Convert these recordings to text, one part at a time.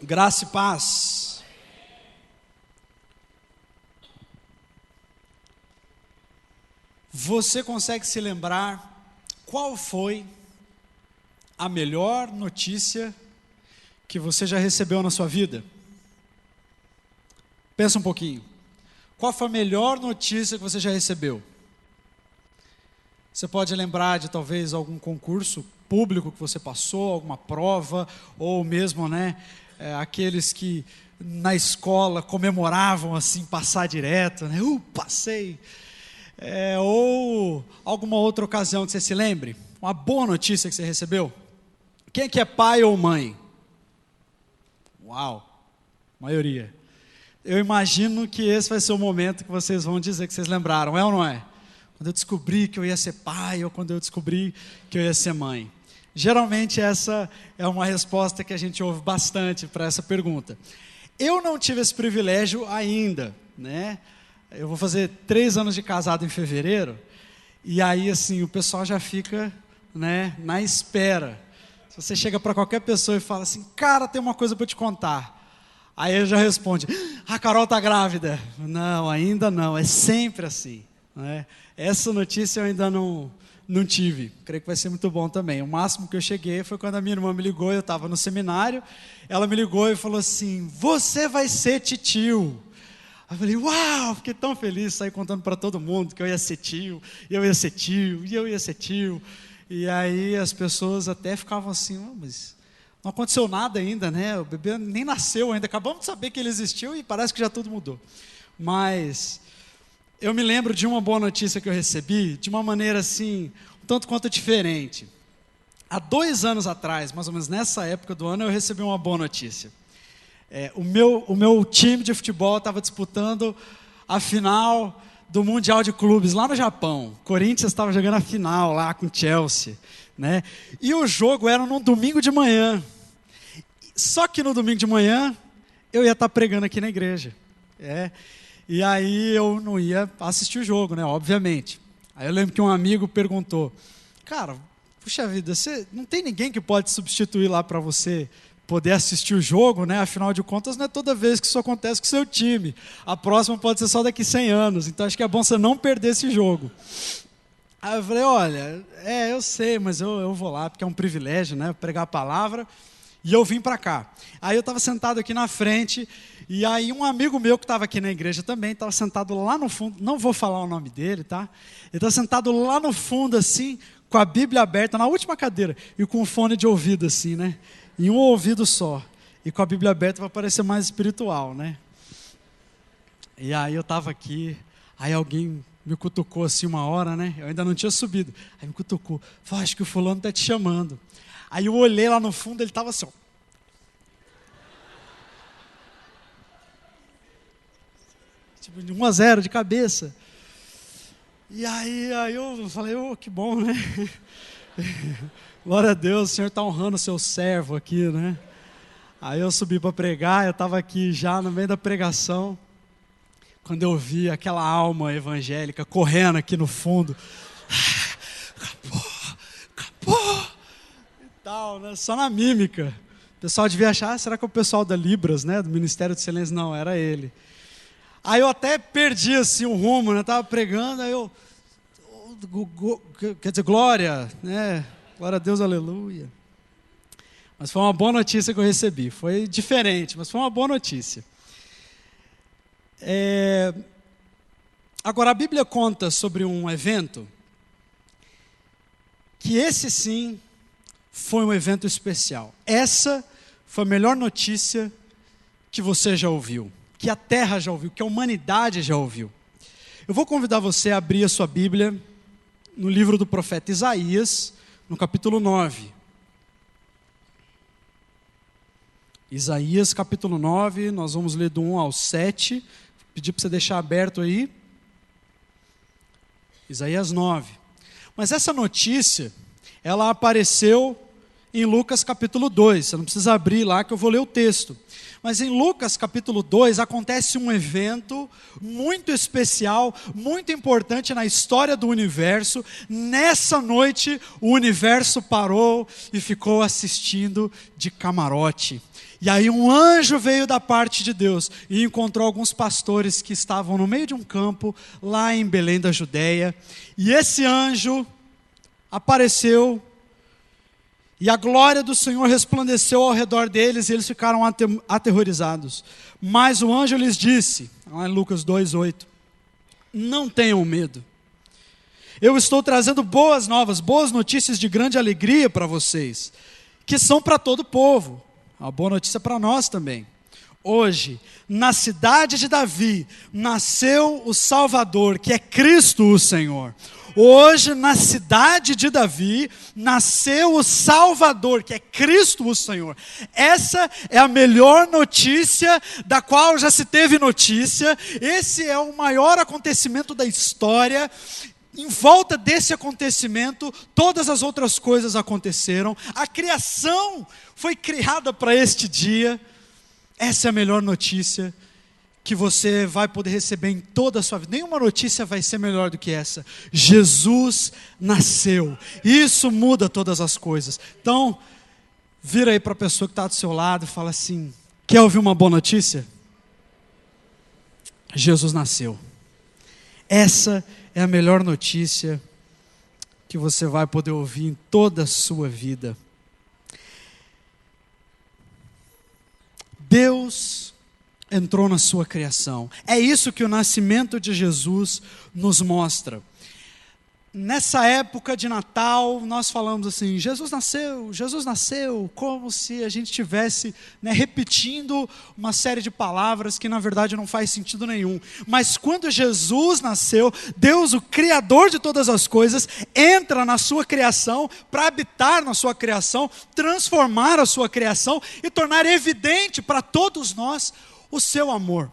Graça e paz. Você consegue se lembrar qual foi a melhor notícia que você já recebeu na sua vida? Pensa um pouquinho. Qual foi a melhor notícia que você já recebeu? Você pode lembrar de talvez algum concurso público que você passou, alguma prova, ou mesmo, aqueles que na escola comemoravam assim, passar direto, passei. Ou alguma outra ocasião que você se lembre, uma boa notícia que você recebeu. Quem que é pai ou mãe? Uau, maioria. Eu imagino que esse vai ser o momento que vocês vão dizer que vocês lembraram, é ou não é? Quando eu descobri que eu ia ser pai, ou quando eu descobri que eu ia ser mãe. Geralmente essa é uma resposta que a gente ouve bastante para essa pergunta. Eu não tive esse privilégio ainda, Eu vou fazer 3 anos de casado em fevereiro, e aí assim, o pessoal já fica, na espera. Se você chega para qualquer pessoa e fala assim, cara, tem uma coisa para te contar. Aí ele já responde, a Carol está grávida. Não, ainda não, é sempre assim. Essa notícia eu ainda não tive, creio que vai ser muito bom também. O máximo que eu cheguei foi quando a minha irmã me ligou, eu estava no seminário, ela me ligou e falou assim, você vai ser titio. Eu falei, uau, fiquei tão feliz, saí contando para todo mundo que eu ia ser tio, e eu ia ser tio, e eu ia ser tio. E aí as pessoas até ficavam assim, mas não aconteceu nada ainda, o bebê nem nasceu ainda, acabamos de saber que ele existiu e parece que já tudo mudou. Mas eu me lembro de uma boa notícia que eu recebi, de uma maneira assim, um tanto quanto diferente. Há 2 anos atrás, mais ou menos nessa época do ano, eu recebi uma boa notícia. O meu time de futebol estava disputando a final do Mundial de Clubes lá no Japão. O Corinthians estava jogando a final lá com o Chelsea, E o jogo era num domingo de manhã. Só que no domingo de manhã, eu ia estar pregando aqui na igreja. E aí eu não ia assistir o jogo, obviamente. Aí eu lembro que um amigo perguntou, cara, puxa vida, você não tem ninguém que pode substituir lá para você poder assistir o jogo, Afinal de contas, não é toda vez que isso acontece com o seu time. A próxima pode ser só daqui 100 anos, então acho que é bom você não perder esse jogo. Aí eu falei, olha, eu sei, mas eu vou lá, porque é um privilégio, pregar a palavra, e eu vim para cá. Aí eu estava sentado aqui na frente, e aí um amigo meu que estava aqui na igreja também, estava sentado lá no fundo, não vou falar o nome dele, tá? Ele estava sentado lá no fundo, assim, com a Bíblia aberta, na última cadeira, e com um fone de ouvido, assim, em um ouvido só, e com a Bíblia aberta para parecer mais espiritual, E aí eu estava aqui, aí alguém me cutucou assim uma hora, eu ainda não tinha subido, aí me cutucou, falou, acho que o fulano está te chamando. Aí eu olhei lá no fundo, ele estava assim, ó. Tipo, de 1-0 de cabeça. E aí eu falei, que bom, Glória a Deus, o Senhor está honrando o seu servo aqui, Aí eu subi para pregar, eu estava aqui já no meio da pregação, quando eu vi aquela alma evangélica correndo aqui no fundo, acabou, e tal, só na mímica. O pessoal devia achar, será que é o pessoal da Libras, do Ministério do Silêncio? Não, era ele. Aí eu até perdi assim o rumo, estava pregando, aí eu, quer dizer, glória, glória a Deus, aleluia. Mas foi uma boa notícia que eu recebi. Foi diferente, mas foi uma boa notícia. Agora, a Bíblia conta sobre um evento que esse sim foi um evento especial. Essa foi a melhor notícia que você já ouviu, que a terra já ouviu, que a humanidade já ouviu. Eu vou convidar você a abrir a sua Bíblia no livro do profeta Isaías, no capítulo 9. Isaías, capítulo 9, nós vamos ler do 1 ao 7. Vou pedir para você deixar aberto aí. Isaías 9. Mas essa notícia, ela apareceu em Lucas capítulo 2. Você não precisa abrir lá que eu vou ler o texto. Mas em Lucas capítulo 2 acontece um evento muito especial, muito importante na história do universo. Nessa noite o universo parou e ficou assistindo de camarote. E aí um anjo veio da parte de Deus e encontrou alguns pastores que estavam no meio de um campo lá em Belém da Judeia. E esse anjo apareceu e a glória do Senhor resplandeceu ao redor deles e eles ficaram aterrorizados. Mas o anjo lhes disse, lá em Lucas 2:8, não tenham medo. Eu estou trazendo boas novas, boas notícias de grande alegria para vocês, que são para todo o povo. Uma boa notícia para nós também. Hoje, na cidade de Davi, nasceu o Salvador, que é Cristo o Senhor. Hoje, na cidade de Davi, nasceu o Salvador, que é Cristo o Senhor. Essa é a melhor notícia da qual já se teve notícia. Esse é o maior acontecimento da história. Em volta desse acontecimento, todas as outras coisas aconteceram. A criação foi criada para este dia. Essa é a melhor notícia que você vai poder receber em toda a sua vida. Nenhuma notícia vai ser melhor do que essa. Jesus nasceu. Isso muda todas as coisas. Então, vira aí para a pessoa que está do seu lado e fala assim: quer ouvir uma boa notícia? Jesus nasceu. Essa é a melhor notícia que você vai poder ouvir em toda a sua vida. Deus entrou na sua criação. É isso que o nascimento de Jesus nos mostra. Nessa época de Natal, nós falamos assim, Jesus nasceu, como se a gente estivesse repetindo uma série de palavras que na verdade não faz sentido nenhum. Mas quando Jesus nasceu, Deus, o Criador de todas as coisas, entra na sua criação para habitar na sua criação, transformar a sua criação e tornar evidente para todos nós o seu amor.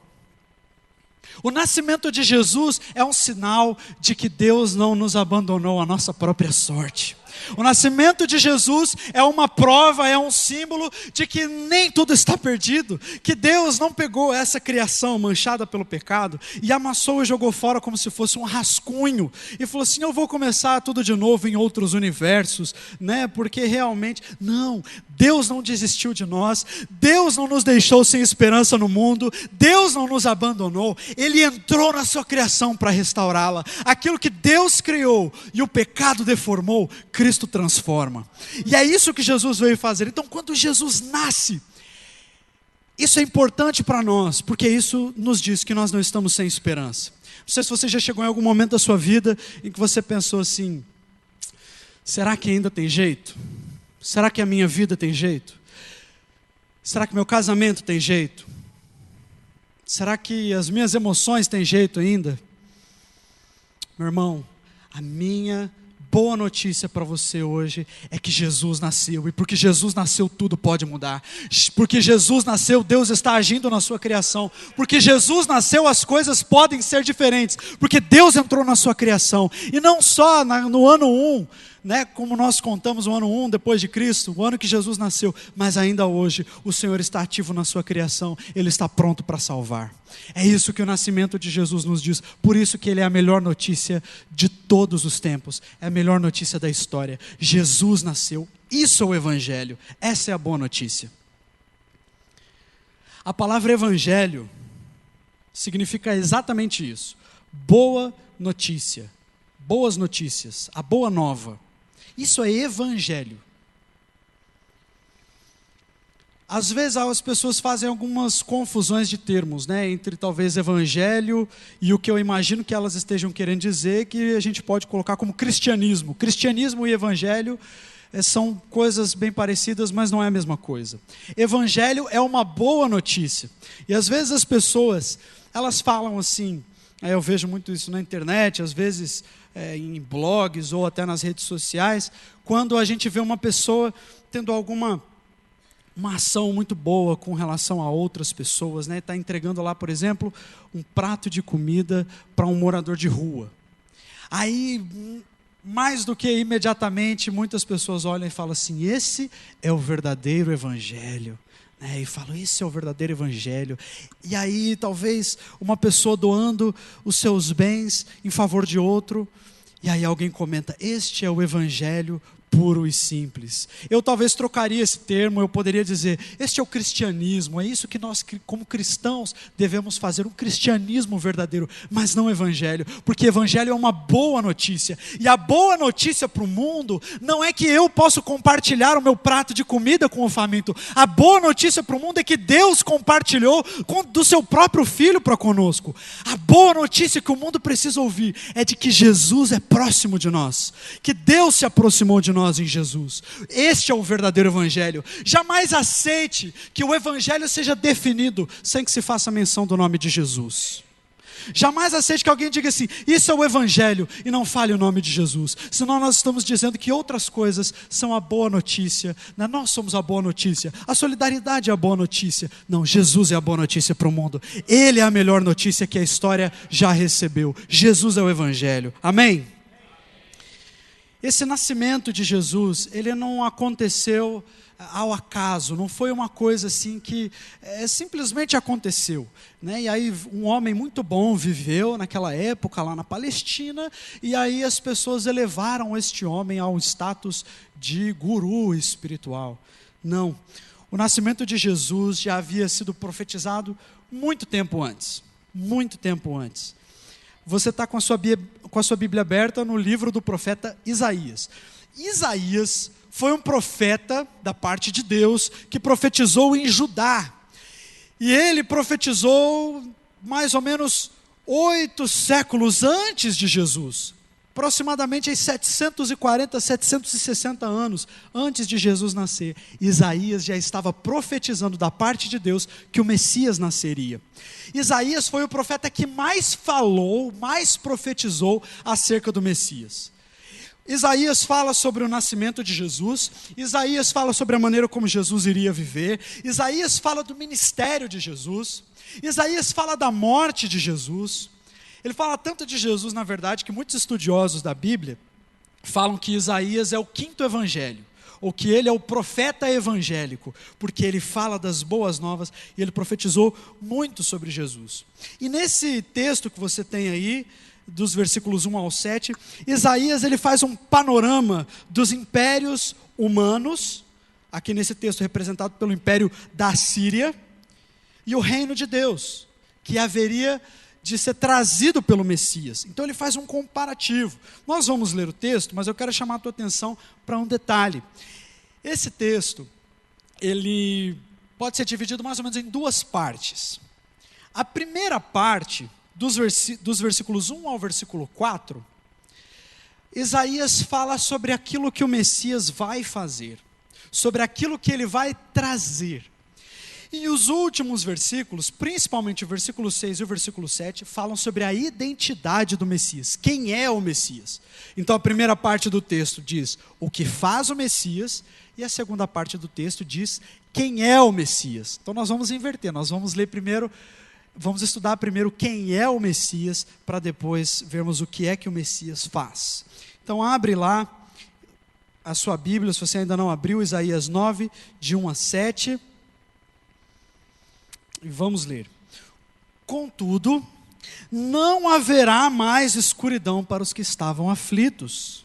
O nascimento de Jesus é um sinal de que Deus não nos abandonou à nossa própria sorte. O nascimento de Jesus é uma prova, é um símbolo de que nem tudo está perdido, que Deus não pegou essa criação manchada pelo pecado e amassou e jogou fora como se fosse um rascunho e falou assim, eu vou começar tudo de novo em outros universos, porque realmente, não, Deus não desistiu de nós, Deus não nos deixou sem esperança no mundo, Deus não nos abandonou, Ele entrou na sua criação para restaurá-la. Aquilo que Deus criou e o pecado deformou, Cristo transforma. E é isso que Jesus veio fazer. Então, quando Jesus nasce, isso é importante para nós, porque isso nos diz que nós não estamos sem esperança. Não sei se você já chegou em algum momento da sua vida em que você pensou assim, será que ainda tem jeito? Será que a minha vida tem jeito? Será que meu casamento tem jeito? Será que as minhas emoções têm jeito ainda? Meu irmão, a minha boa notícia para você hoje é que Jesus nasceu, e porque Jesus nasceu tudo pode mudar, porque Jesus nasceu Deus está agindo na sua criação, porque Jesus nasceu as coisas podem ser diferentes, porque Deus entrou na sua criação, e não só no ano 1, como nós contamos o ano 1 depois de Cristo, o ano que Jesus nasceu, mas ainda hoje o Senhor está ativo na sua criação, Ele está pronto para salvar. É isso que o nascimento de Jesus nos diz, por isso que Ele é a melhor notícia de todos os tempos, é a melhor notícia da história. Jesus nasceu, isso é o Evangelho, essa é a boa notícia. A palavra Evangelho significa exatamente isso, boa notícia, boas notícias, a boa nova. Isso é Evangelho. Às vezes as pessoas fazem algumas confusões de termos, entre talvez Evangelho e o que eu imagino que elas estejam querendo dizer, que a gente pode colocar como cristianismo. Cristianismo e Evangelho são coisas bem parecidas, mas não é a mesma coisa. Evangelho é uma boa notícia. E às vezes as pessoas, elas falam assim, eu vejo muito isso na internet, às vezes em blogs ou até nas redes sociais, quando a gente vê uma pessoa tendo uma ação muito boa com relação a outras pessoas, está entregando lá, por exemplo, um prato de comida para um morador de rua. Aí mais do que imediatamente, muitas pessoas olham e falam assim: esse é o verdadeiro evangelho. E falam: esse é o verdadeiro evangelho. E aí talvez uma pessoa doando os seus bens em favor de outro, e aí alguém comenta: este é o evangelho puro e simples. Eu talvez trocaria esse termo, eu poderia dizer: este é o cristianismo, é isso que nós como cristãos devemos fazer, um cristianismo verdadeiro, mas não evangelho, porque evangelho é uma boa notícia, e a boa notícia para o mundo não é que eu posso compartilhar o meu prato de comida com o faminto. A boa notícia para o mundo é que Deus compartilhou do seu próprio Filho para conosco. A boa notícia que o mundo precisa ouvir é de que Jesus é próximo de nós, que Deus se aproximou de nós em Jesus. Este é o verdadeiro evangelho. Jamais aceite que o evangelho seja definido sem que se faça menção do nome de Jesus. Jamais aceite que alguém diga assim: isso é o evangelho, e não fale o nome de Jesus. Senão nós estamos dizendo que outras coisas são a boa notícia. Nós somos a boa notícia, a solidariedade é a boa notícia. Não, Jesus é a boa notícia para o mundo. Ele é a melhor notícia que a história já recebeu. Jesus é o evangelho. Amém? Esse nascimento de Jesus, ele não aconteceu ao acaso, não foi uma coisa assim que simplesmente aconteceu. E aí um homem muito bom viveu naquela época lá na Palestina, e aí as pessoas elevaram este homem ao status de guru espiritual. Não, o nascimento de Jesus já havia sido profetizado muito tempo antes. Muito tempo antes. Você está com a sua Bíblia aberta no livro do profeta Isaías. Isaías foi um profeta da parte de Deus que profetizou em Judá. E ele profetizou mais ou menos 8 séculos antes de Jesus. Aproximadamente 740, 760 anos antes de Jesus nascer, Isaías já estava profetizando da parte de Deus que o Messias nasceria. Isaías foi o profeta que mais falou, mais profetizou acerca do Messias. Isaías fala sobre o nascimento de Jesus, Isaías fala sobre a maneira como Jesus iria viver, Isaías fala do ministério de Jesus, Isaías fala da morte de Jesus. Ele fala tanto de Jesus, na verdade, que muitos estudiosos da Bíblia falam que Isaías é o 5º evangelho, ou que ele é o profeta evangélico, porque ele fala das boas novas e ele profetizou muito sobre Jesus. E nesse texto que você tem aí, dos versículos 1 ao 7, Isaías ele faz um panorama dos impérios humanos, aqui nesse texto representado pelo império da Síria, e o reino de Deus, que haveria de ser trazido pelo Messias. Então ele faz um comparativo. Nós vamos ler o texto, mas eu quero chamar a tua atenção para um detalhe. Esse texto, ele pode ser dividido mais ou menos em 2 partes. A primeira parte, dos versículos 1 ao versículo 4, Isaías fala sobre aquilo que o Messias vai fazer, sobre aquilo que ele vai trazer. E os últimos versículos, principalmente o versículo 6 e o versículo 7, falam sobre a identidade do Messias. Quem é o Messias? Então a primeira parte do texto diz o que faz o Messias, e a segunda parte do texto diz quem é o Messias. Então nós vamos inverter, nós vamos ler primeiro, vamos estudar primeiro quem é o Messias, para depois vermos o que é que o Messias faz. Então abre lá a sua Bíblia, se você ainda não abriu, Isaías 9, de 1 a 7. E vamos ler. Contudo, não haverá mais escuridão para os que estavam aflitos.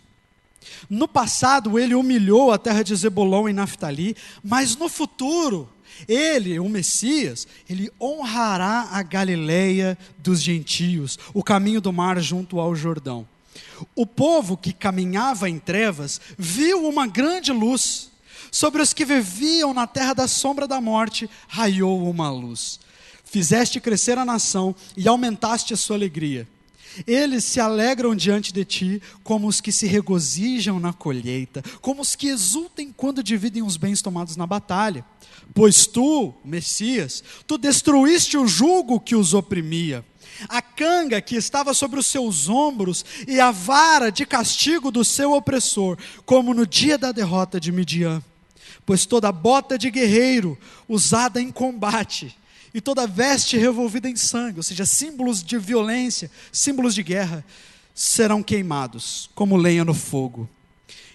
No passado, ele humilhou a terra de Zebulon e Naftali, mas no futuro, ele, o Messias, ele honrará a Galileia dos gentios, o caminho do mar junto ao Jordão. O povo que caminhava em trevas viu uma grande luz. Sobre os que viviam na terra da sombra da morte, raiou uma luz. Fizeste crescer a nação e aumentaste a sua alegria. Eles se alegram diante de ti, como os que se regozijam na colheita, como os que exultem quando dividem os bens tomados na batalha. Pois tu, Messias, tu destruíste o jugo que os oprimia, a canga que estava sobre os seus ombros e a vara de castigo do seu opressor, como no dia da derrota de Midian. Pois toda bota de guerreiro usada em combate e toda veste revolvida em sangue, ou seja, símbolos de violência, símbolos de guerra, serão queimados como lenha no fogo.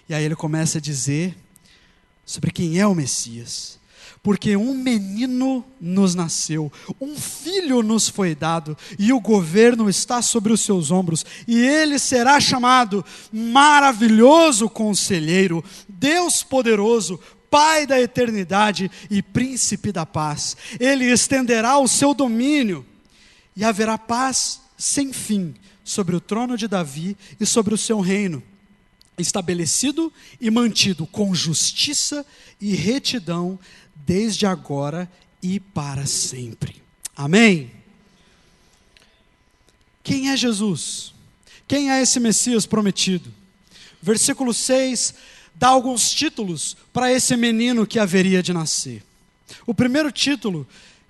E aí ele começa a dizer sobre quem é o Messias. Porque um menino nos nasceu, um filho nos foi dado, e o governo está sobre os seus ombros, e ele será chamado Maravilhoso Conselheiro, Deus Poderoso, Pai da Eternidade e Príncipe da Paz. Ele estenderá o seu domínio, e haverá paz sem fim sobre o trono de Davi e sobre o seu reino, estabelecido e mantido com justiça e retidão, desde agora e para sempre. Amém? Quem é Jesus? Quem é esse Messias prometido? Versículo 6 dá alguns títulos para esse menino que haveria de nascer. O primeiro título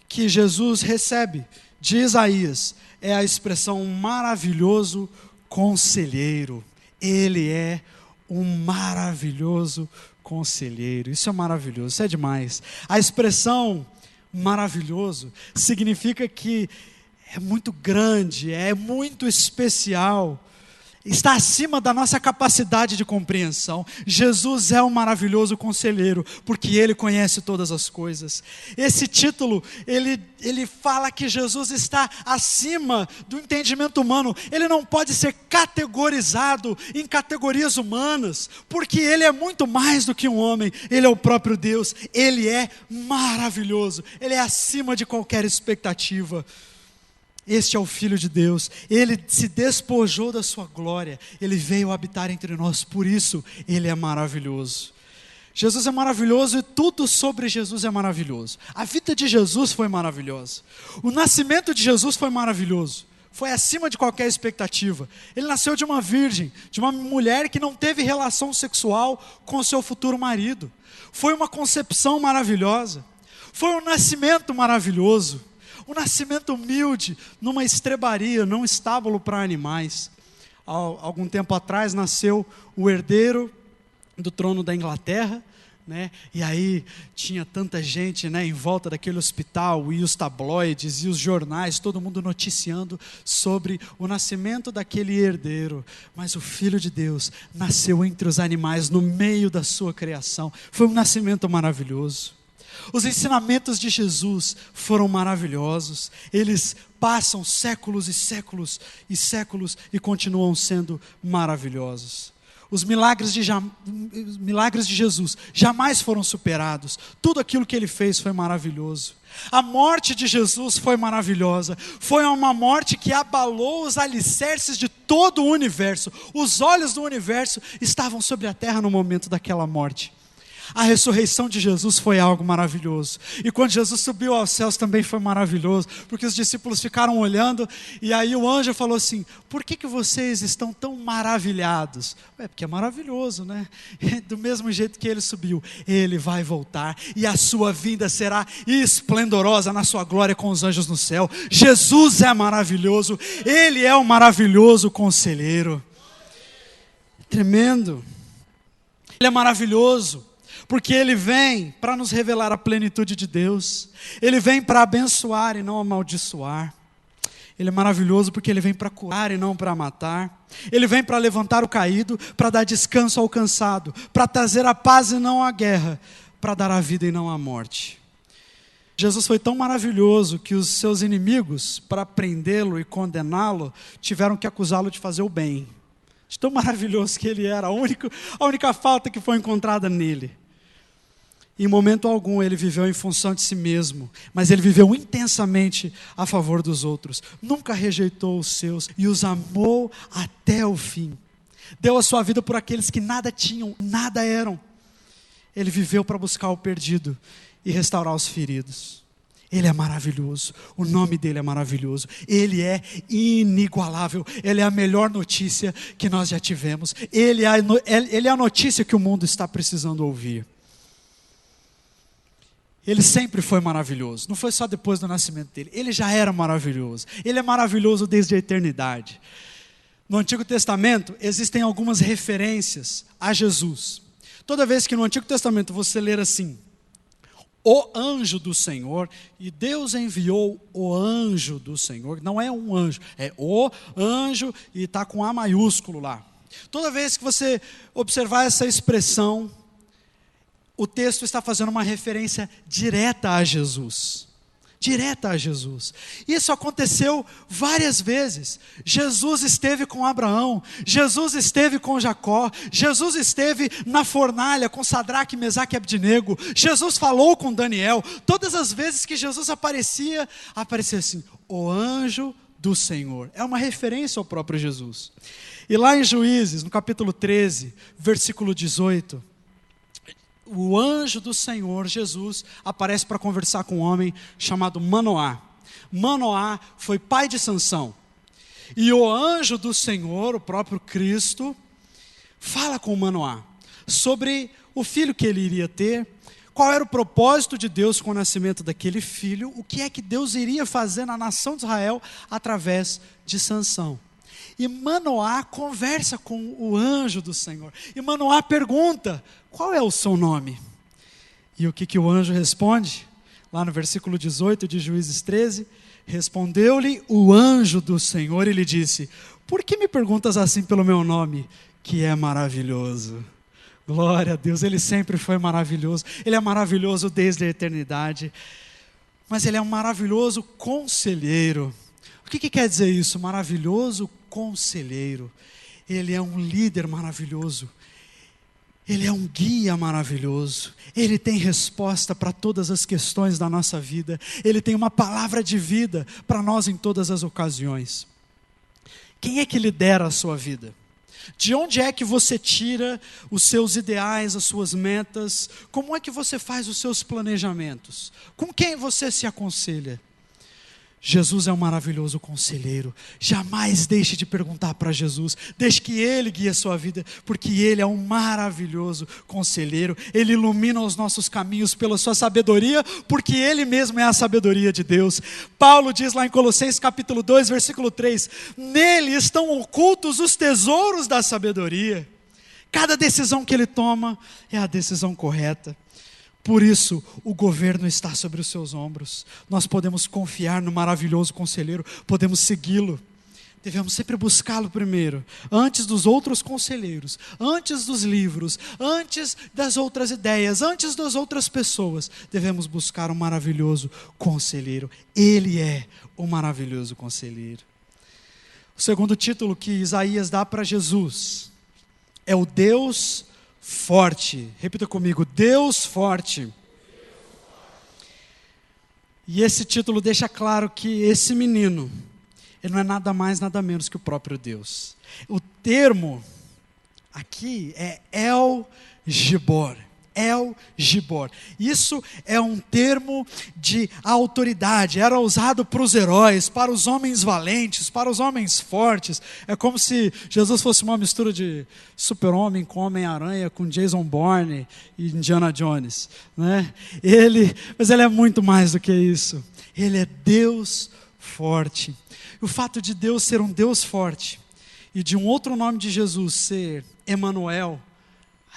que Jesus recebe de Isaías é a expressão maravilhoso conselheiro. Ele é um maravilhoso conselheiro. Isso é maravilhoso, isso é demais. A expressão maravilhoso significa que é muito grande, é muito especial, está acima da nossa capacidade de compreensão. Jesus é um maravilhoso conselheiro, porque Ele conhece todas as coisas. Esse título, ele fala que Jesus está acima do entendimento humano. Ele não pode ser categorizado em categorias humanas, porque Ele é muito mais do que um homem. Ele é o próprio Deus. Ele é maravilhoso. Ele é acima de qualquer expectativa. Este é o Filho de Deus. Ele se despojou da sua glória. Ele veio habitar entre nós. Por isso, Ele é maravilhoso. Jesus é maravilhoso e tudo sobre Jesus é maravilhoso. A vida de Jesus foi maravilhosa. O nascimento de Jesus foi maravilhoso. Foi acima de qualquer expectativa. Ele nasceu de uma virgem, de uma mulher que não teve relação sexual com o seu futuro marido. Foi uma concepção maravilhosa. Foi um nascimento maravilhoso. Um nascimento humilde, numa estrebaria, num estábulo para animais. Há algum tempo atrás nasceu o herdeiro do trono da Inglaterra, né? E aí tinha tanta gente, né, em volta daquele hospital, e os tabloides, e os jornais, todo mundo noticiando sobre o nascimento daquele herdeiro. Mas o Filho de Deus nasceu entre os animais, no meio da sua criação. Foi um nascimento maravilhoso. Os ensinamentos de Jesus foram maravilhosos. Eles passam séculos e séculos e séculos e continuam sendo maravilhosos. Os milagres de Jesus jamais foram superados. Tudo aquilo que Ele fez foi maravilhoso. A morte de Jesus foi maravilhosa. Foi uma morte que abalou os alicerces de todo o universo. Os olhos do universo estavam sobre a terra no momento daquela morte. A ressurreição de Jesus foi algo maravilhoso. E quando Jesus subiu aos céus também foi maravilhoso, porque os discípulos ficaram olhando, e aí o anjo falou assim: por que vocês estão tão maravilhados? Porque é maravilhoso, né? Do mesmo jeito que Ele subiu, Ele vai voltar, e a sua vinda será esplendorosa na sua glória com os anjos no céu. Jesus é maravilhoso, Ele é o maravilhoso conselheiro. Tremendo. Ele é maravilhoso, porque Ele vem para nos revelar a plenitude de Deus. Ele vem para abençoar e não amaldiçoar. Ele é maravilhoso porque Ele vem para curar e não para matar. Ele vem para levantar o caído, para dar descanso ao cansado, para trazer a paz e não a guerra, para dar a vida e não a morte. Jesus foi tão maravilhoso que os seus inimigos, para prendê-lo e condená-lo, tiveram que acusá-lo de fazer o bem. De tão maravilhoso que Ele era, a única falta que foi encontrada nele. Em momento algum Ele viveu em função de si mesmo, mas Ele viveu intensamente a favor dos outros. Nunca rejeitou os seus e os amou até o fim. Deu a sua vida por aqueles que nada tinham, nada eram. Ele viveu para buscar o perdido e restaurar os feridos. Ele é maravilhoso, o nome dele é maravilhoso, Ele é inigualável, Ele é a melhor notícia que nós já tivemos, Ele é a notícia que o mundo está precisando ouvir. Ele sempre foi maravilhoso, não foi só depois do nascimento dele, Ele já era maravilhoso, Ele é maravilhoso desde a eternidade. No Antigo Testamento existem algumas referências a Jesus. Toda vez que no Antigo Testamento você ler assim: o anjo do Senhor, e Deus enviou o anjo do Senhor, não é um anjo, é o anjo, e está com A maiúsculo lá. Toda vez que você observar essa expressão, o texto está fazendo uma referência direta a Jesus. Direta a Jesus. Isso aconteceu várias vezes. Jesus esteve com Abraão, Jesus esteve com Jacó, Jesus esteve na fornalha com Sadraque, Mesaque e Abdinego, Jesus falou com Daniel. Todas as vezes que Jesus aparecia assim, o anjo do Senhor. É uma referência ao próprio Jesus. E lá em Juízes, no capítulo 13, versículo 18, o anjo do Senhor, Jesus, aparece para conversar com um homem chamado Manoá. Manoá foi pai de Sansão. E o anjo do Senhor, o próprio Cristo, fala com Manoá sobre o filho que ele iria ter, qual era o propósito de Deus com o nascimento daquele filho, o que é que Deus iria fazer na nação de Israel através de Sansão. E Manoá conversa com o anjo do Senhor. E Manoá pergunta: qual é o seu nome? E o que o anjo responde? Lá no versículo 18 de Juízes 13, respondeu-lhe o anjo do Senhor e lhe disse: por que me perguntas assim pelo meu nome, que é maravilhoso? Glória a Deus, Ele sempre foi maravilhoso. Ele é maravilhoso desde a eternidade. Mas Ele é um maravilhoso conselheiro. O que quer dizer isso? Maravilhoso conselheiro. Ele é um líder maravilhoso. Ele é um guia maravilhoso. Ele tem resposta para todas as questões da nossa vida. Ele tem uma palavra de vida para nós em todas as ocasiões. Quem é que lidera a sua vida? De onde é que você tira os seus ideais, as suas metas? Como é que você faz os seus planejamentos? Com quem você se aconselha? Jesus é um maravilhoso conselheiro. Jamais deixe de perguntar para Jesus. Deixe que Ele guie a sua vida, porque Ele é um maravilhoso conselheiro. Ele ilumina os nossos caminhos pela sua sabedoria, porque Ele mesmo é a sabedoria de Deus. Paulo diz lá em Colossenses capítulo 2, versículo 3, nele estão ocultos os tesouros da sabedoria. Cada decisão que Ele toma é a decisão correta. Por isso, o governo está sobre os seus ombros. Nós podemos confiar no maravilhoso conselheiro, podemos segui-lo. Devemos sempre buscá-lo primeiro, antes dos outros conselheiros, antes dos livros, antes das outras ideias, antes das outras pessoas. Devemos buscar o maravilhoso conselheiro. Ele é o maravilhoso conselheiro. O segundo título que Isaías dá para Jesus é o Deus forte. Repita comigo: Deus forte. E esse título deixa claro que esse menino, ele não é nada mais, nada menos que o próprio Deus. O termo aqui é El Gibor. El Gibor. Isso é um termo de autoridade, era usado para os heróis, para os homens valentes, para os homens fortes. É como se Jesus fosse uma mistura de Super-Homem com Homem-Aranha, com Jason Bourne e Indiana Jones, né? Mas ele é muito mais do que isso. Ele é Deus forte. O fato de Deus ser um Deus forte e de um outro nome de Jesus ser Emanuel,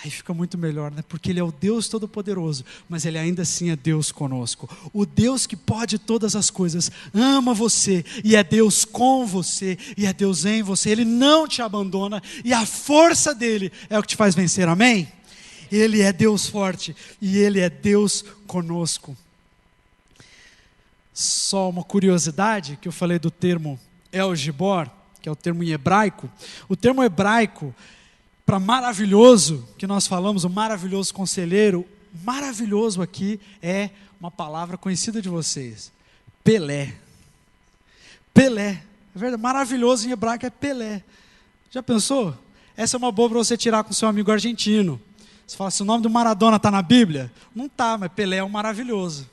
aí fica muito melhor, né? Porque Ele é o Deus Todo-Poderoso, mas Ele ainda assim é Deus conosco. O Deus que pode todas as coisas, ama você, e é Deus com você, e é Deus em você. Ele não te abandona, e a força dEle é o que te faz vencer, amém? Ele é Deus forte, e Ele é Deus conosco. Só uma curiosidade, que eu falei do termo El Gibor, que é o termo em hebraico. O termo hebraico para maravilhoso, que nós falamos, o maravilhoso conselheiro, maravilhoso aqui é uma palavra conhecida de vocês: Pelé. Pelé, é verdade, maravilhoso em hebraico é Pelé. Já pensou? Essa é uma boa para você tirar com seu amigo argentino. Você fala, se o nome do Maradona está na Bíblia? Não está, mas Pelé é um maravilhoso.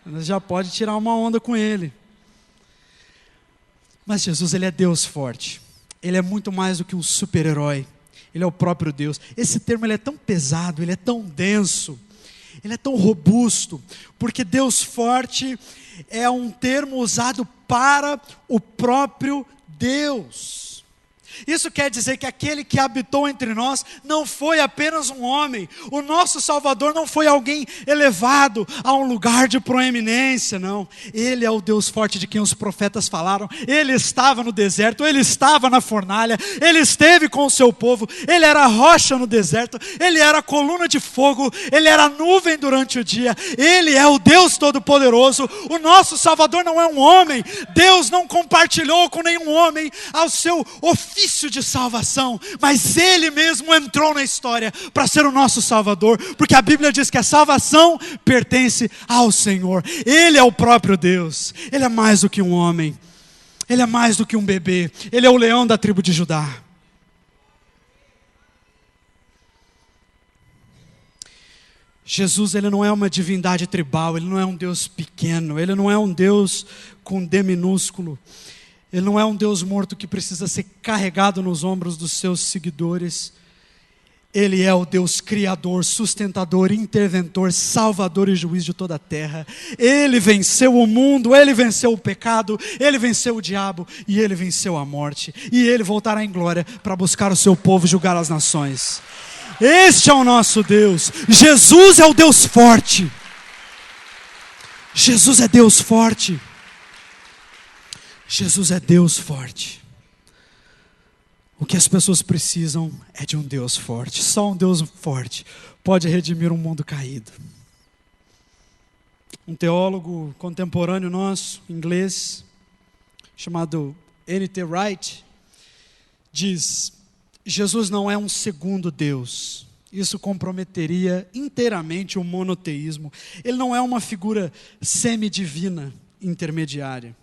Você já pode tirar uma onda com ele. Mas Jesus, Ele é Deus forte. Ele é muito mais do que um super-herói. Ele é o próprio Deus. Esse termo ele é tão pesado, ele é tão denso, ele é tão robusto, porque Deus forte é um termo usado para o próprio Deus. Isso quer dizer que aquele que habitou entre nós não foi apenas um homem. O nosso Salvador não foi alguém elevado a um lugar de proeminência, não. Ele é o Deus forte de quem os profetas falaram. Ele estava no deserto, ele estava na fornalha, ele esteve com o seu povo, ele era a rocha no deserto, ele era a coluna de fogo, ele era a nuvem durante o dia. Ele é o Deus Todo-Poderoso. O nosso Salvador não é um homem. Deus não compartilhou com nenhum homem ao seu ofício de salvação, mas Ele mesmo entrou na história para ser o nosso Salvador, porque a Bíblia diz que a salvação pertence ao Senhor. Ele é o próprio Deus. Ele é mais do que um homem, Ele é mais do que um bebê, Ele é o leão da tribo de Judá. Jesus, Ele não é uma divindade tribal, Ele não é um Deus pequeno, Ele não é um Deus com D minúsculo, Ele não é um Deus morto que precisa ser carregado nos ombros dos seus seguidores. Ele é o Deus criador, sustentador, interventor, salvador e juiz de toda a terra. Ele venceu o mundo, Ele venceu o pecado, Ele venceu o diabo e Ele venceu a morte. E Ele voltará em glória para buscar o seu povo e julgar as nações. Este é o nosso Deus. Jesus é o Deus forte. Jesus é Deus forte. Jesus é Deus forte. O que as pessoas precisam é de um Deus forte. Só um Deus forte pode redimir um mundo caído. Um teólogo contemporâneo nosso, inglês, chamado N.T. Wright, diz: Jesus não é um segundo Deus. Isso comprometeria inteiramente o monoteísmo. Ele não é uma figura semidivina intermediária.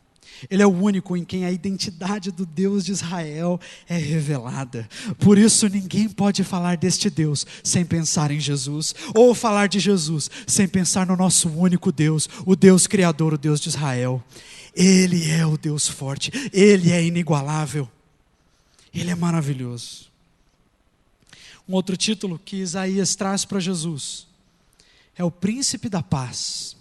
Ele é o único em quem a identidade do Deus de Israel é revelada. Por isso ninguém pode falar deste Deus sem pensar em Jesus, ou falar de Jesus sem pensar no nosso único Deus, o Deus Criador, o Deus de Israel. Ele é o Deus forte, Ele é inigualável, Ele é maravilhoso. Um outro título que Isaías traz para Jesus é o Príncipe da Paz.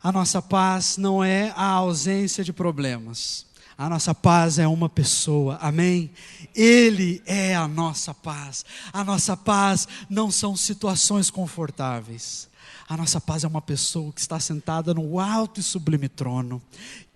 A nossa paz não é a ausência de problemas. A nossa paz é uma pessoa, amém? Ele é a nossa paz. A nossa paz não são situações confortáveis. A nossa paz é uma pessoa que está sentada no alto e sublime trono.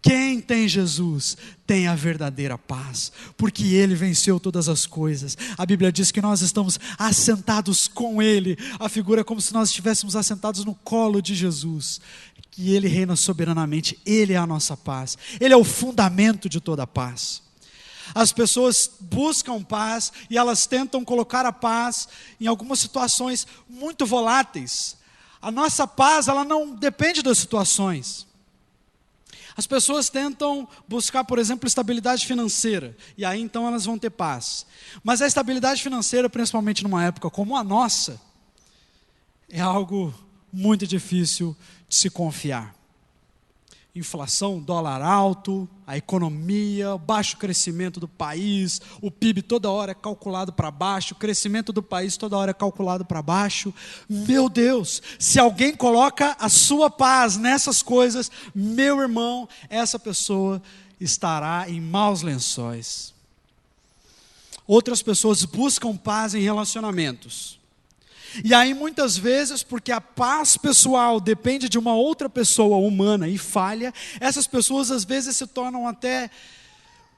Quem tem Jesus tem a verdadeira paz, porque Ele venceu todas as coisas. A Bíblia diz que nós estamos assentados com Ele. A figura é como se nós estivéssemos assentados no colo de Jesus, que Ele reina soberanamente. Ele é a nossa paz, Ele é o fundamento de toda a paz. As pessoas buscam paz e elas tentam colocar a paz em algumas situações muito voláteis. A nossa paz, ela não depende das situações. As pessoas tentam buscar, por exemplo, estabilidade financeira, e aí então elas vão ter paz. Mas a estabilidade financeira, principalmente numa época como a nossa, é algo muito difícil de se confiar. Inflação, dólar alto, a economia, o baixo crescimento do país, o PIB toda hora é calculado para baixo, o crescimento do país toda hora é calculado para baixo. Meu Deus, se alguém coloca a sua paz nessas coisas, meu irmão, essa pessoa estará em maus lençóis. Outras pessoas buscam paz em relacionamentos. E aí muitas vezes, porque a paz pessoal depende de uma outra pessoa humana e falha, essas pessoas às vezes se tornam até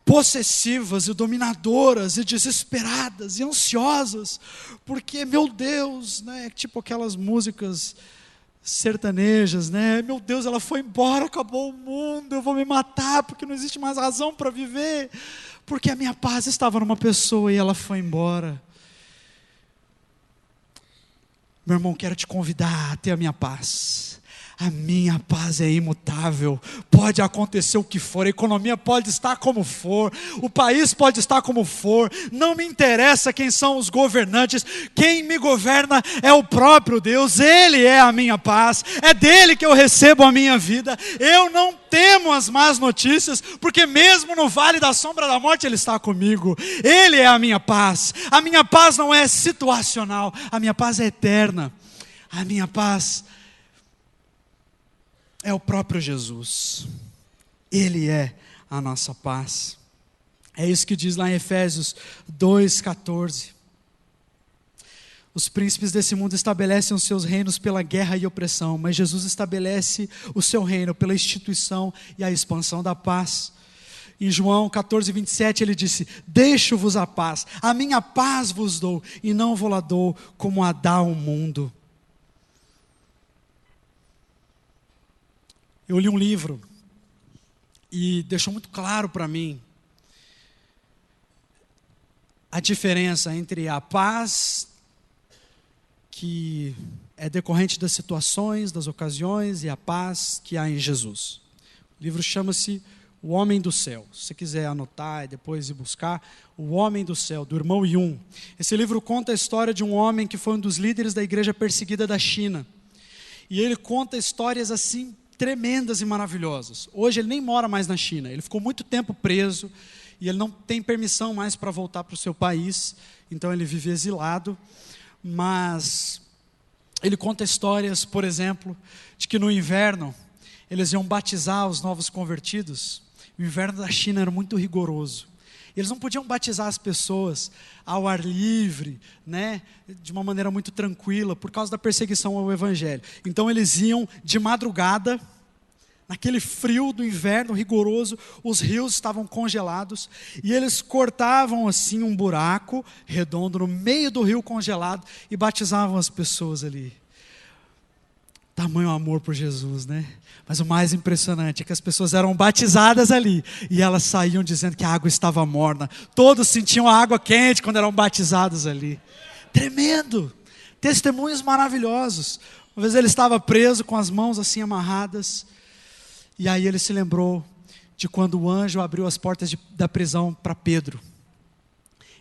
possessivas e dominadoras e desesperadas e ansiosas, porque, meu Deus, né, tipo aquelas músicas sertanejas, né? Meu Deus, ela foi embora, acabou o mundo, eu vou me matar porque não existe mais razão para viver, porque a minha paz estava numa pessoa e ela foi embora. Meu irmão, quero te convidar a ter a minha paz. A minha paz é imutável. Pode acontecer o que for, a economia pode estar como for, o país pode estar como for, não me interessa quem são os governantes, quem me governa é o próprio Deus. Ele é a minha paz, é dele que eu recebo a minha vida. Eu não temo as más notícias, porque mesmo no vale da sombra da morte Ele está comigo. Ele é a minha paz. A minha paz não é situacional, a minha paz é eterna. A minha paz é o próprio Jesus. Ele é a nossa paz. É isso que diz lá em Efésios 2,14. Os príncipes desse mundo estabelecem os seus reinos pela guerra e opressão, mas Jesus estabelece o seu reino pela instituição e a expansão da paz. Em João 14:27 ele disse: deixo-vos a paz, a minha paz vos dou, e não vou lá dou como a dá o mundo. Eu li um livro e deixou muito claro para mim a diferença entre a paz que é decorrente das situações, das ocasiões, e a paz que há em Jesus. O livro chama-se O Homem do Céu. Se você quiser anotar e depois ir buscar, O Homem do Céu, do irmão Yun. Esse livro conta a história de um homem que foi um dos líderes da igreja perseguida da China. E ele conta histórias assim tremendas e maravilhosas. Hoje ele nem mora mais na China, ele ficou muito tempo preso e ele não tem permissão mais para voltar para o seu país, então ele vive exilado. Mas ele conta histórias, por exemplo, de que no inverno eles iam batizar os novos convertidos. O inverno da China era muito rigoroso. Eles não podiam batizar as pessoas ao ar livre, né, de uma maneira muito tranquila, por causa da perseguição ao evangelho. Então eles iam de madrugada, naquele frio do inverno rigoroso, os rios estavam congelados, e eles cortavam assim um buraco redondo no meio do rio congelado e batizavam as pessoas ali. Tamanho amor por Jesus, né? Mas o mais impressionante é que as pessoas eram batizadas ali e elas saíam dizendo que a água estava morna. Todos sentiam a água quente quando eram batizados ali. Tremendo! Testemunhos maravilhosos. Uma vez ele estava preso com as mãos assim amarradas, e aí ele se lembrou de quando o anjo abriu as portas da prisão para Pedro.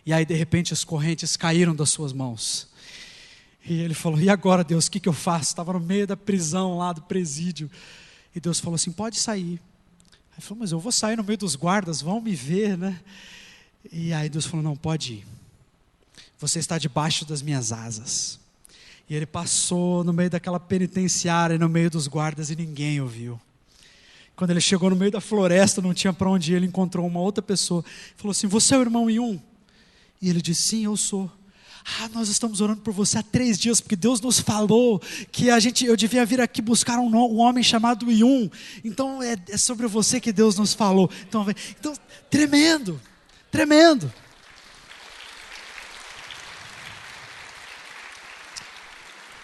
E aí de repente as correntes caíram das suas mãos. E ele falou: e agora, Deus, o que eu faço? Estava no meio da prisão lá, do presídio. E Deus falou assim: pode sair. Aí ele falou: mas eu vou sair no meio dos guardas, vão me ver, né? E aí Deus falou: não, pode ir. Você está debaixo das minhas asas. E ele passou no meio daquela penitenciária, no meio dos guardas, e ninguém o viu. Quando ele chegou no meio da floresta, não tinha para onde ir, ele encontrou uma outra pessoa. Falou assim: você é o irmão Yun? E ele disse: sim, eu sou. Nós estamos orando por você há 3 dias, porque Deus nos falou que eu devia vir aqui buscar um homem chamado Yun. Então é sobre você que Deus nos falou. Então tremendo, tremendo.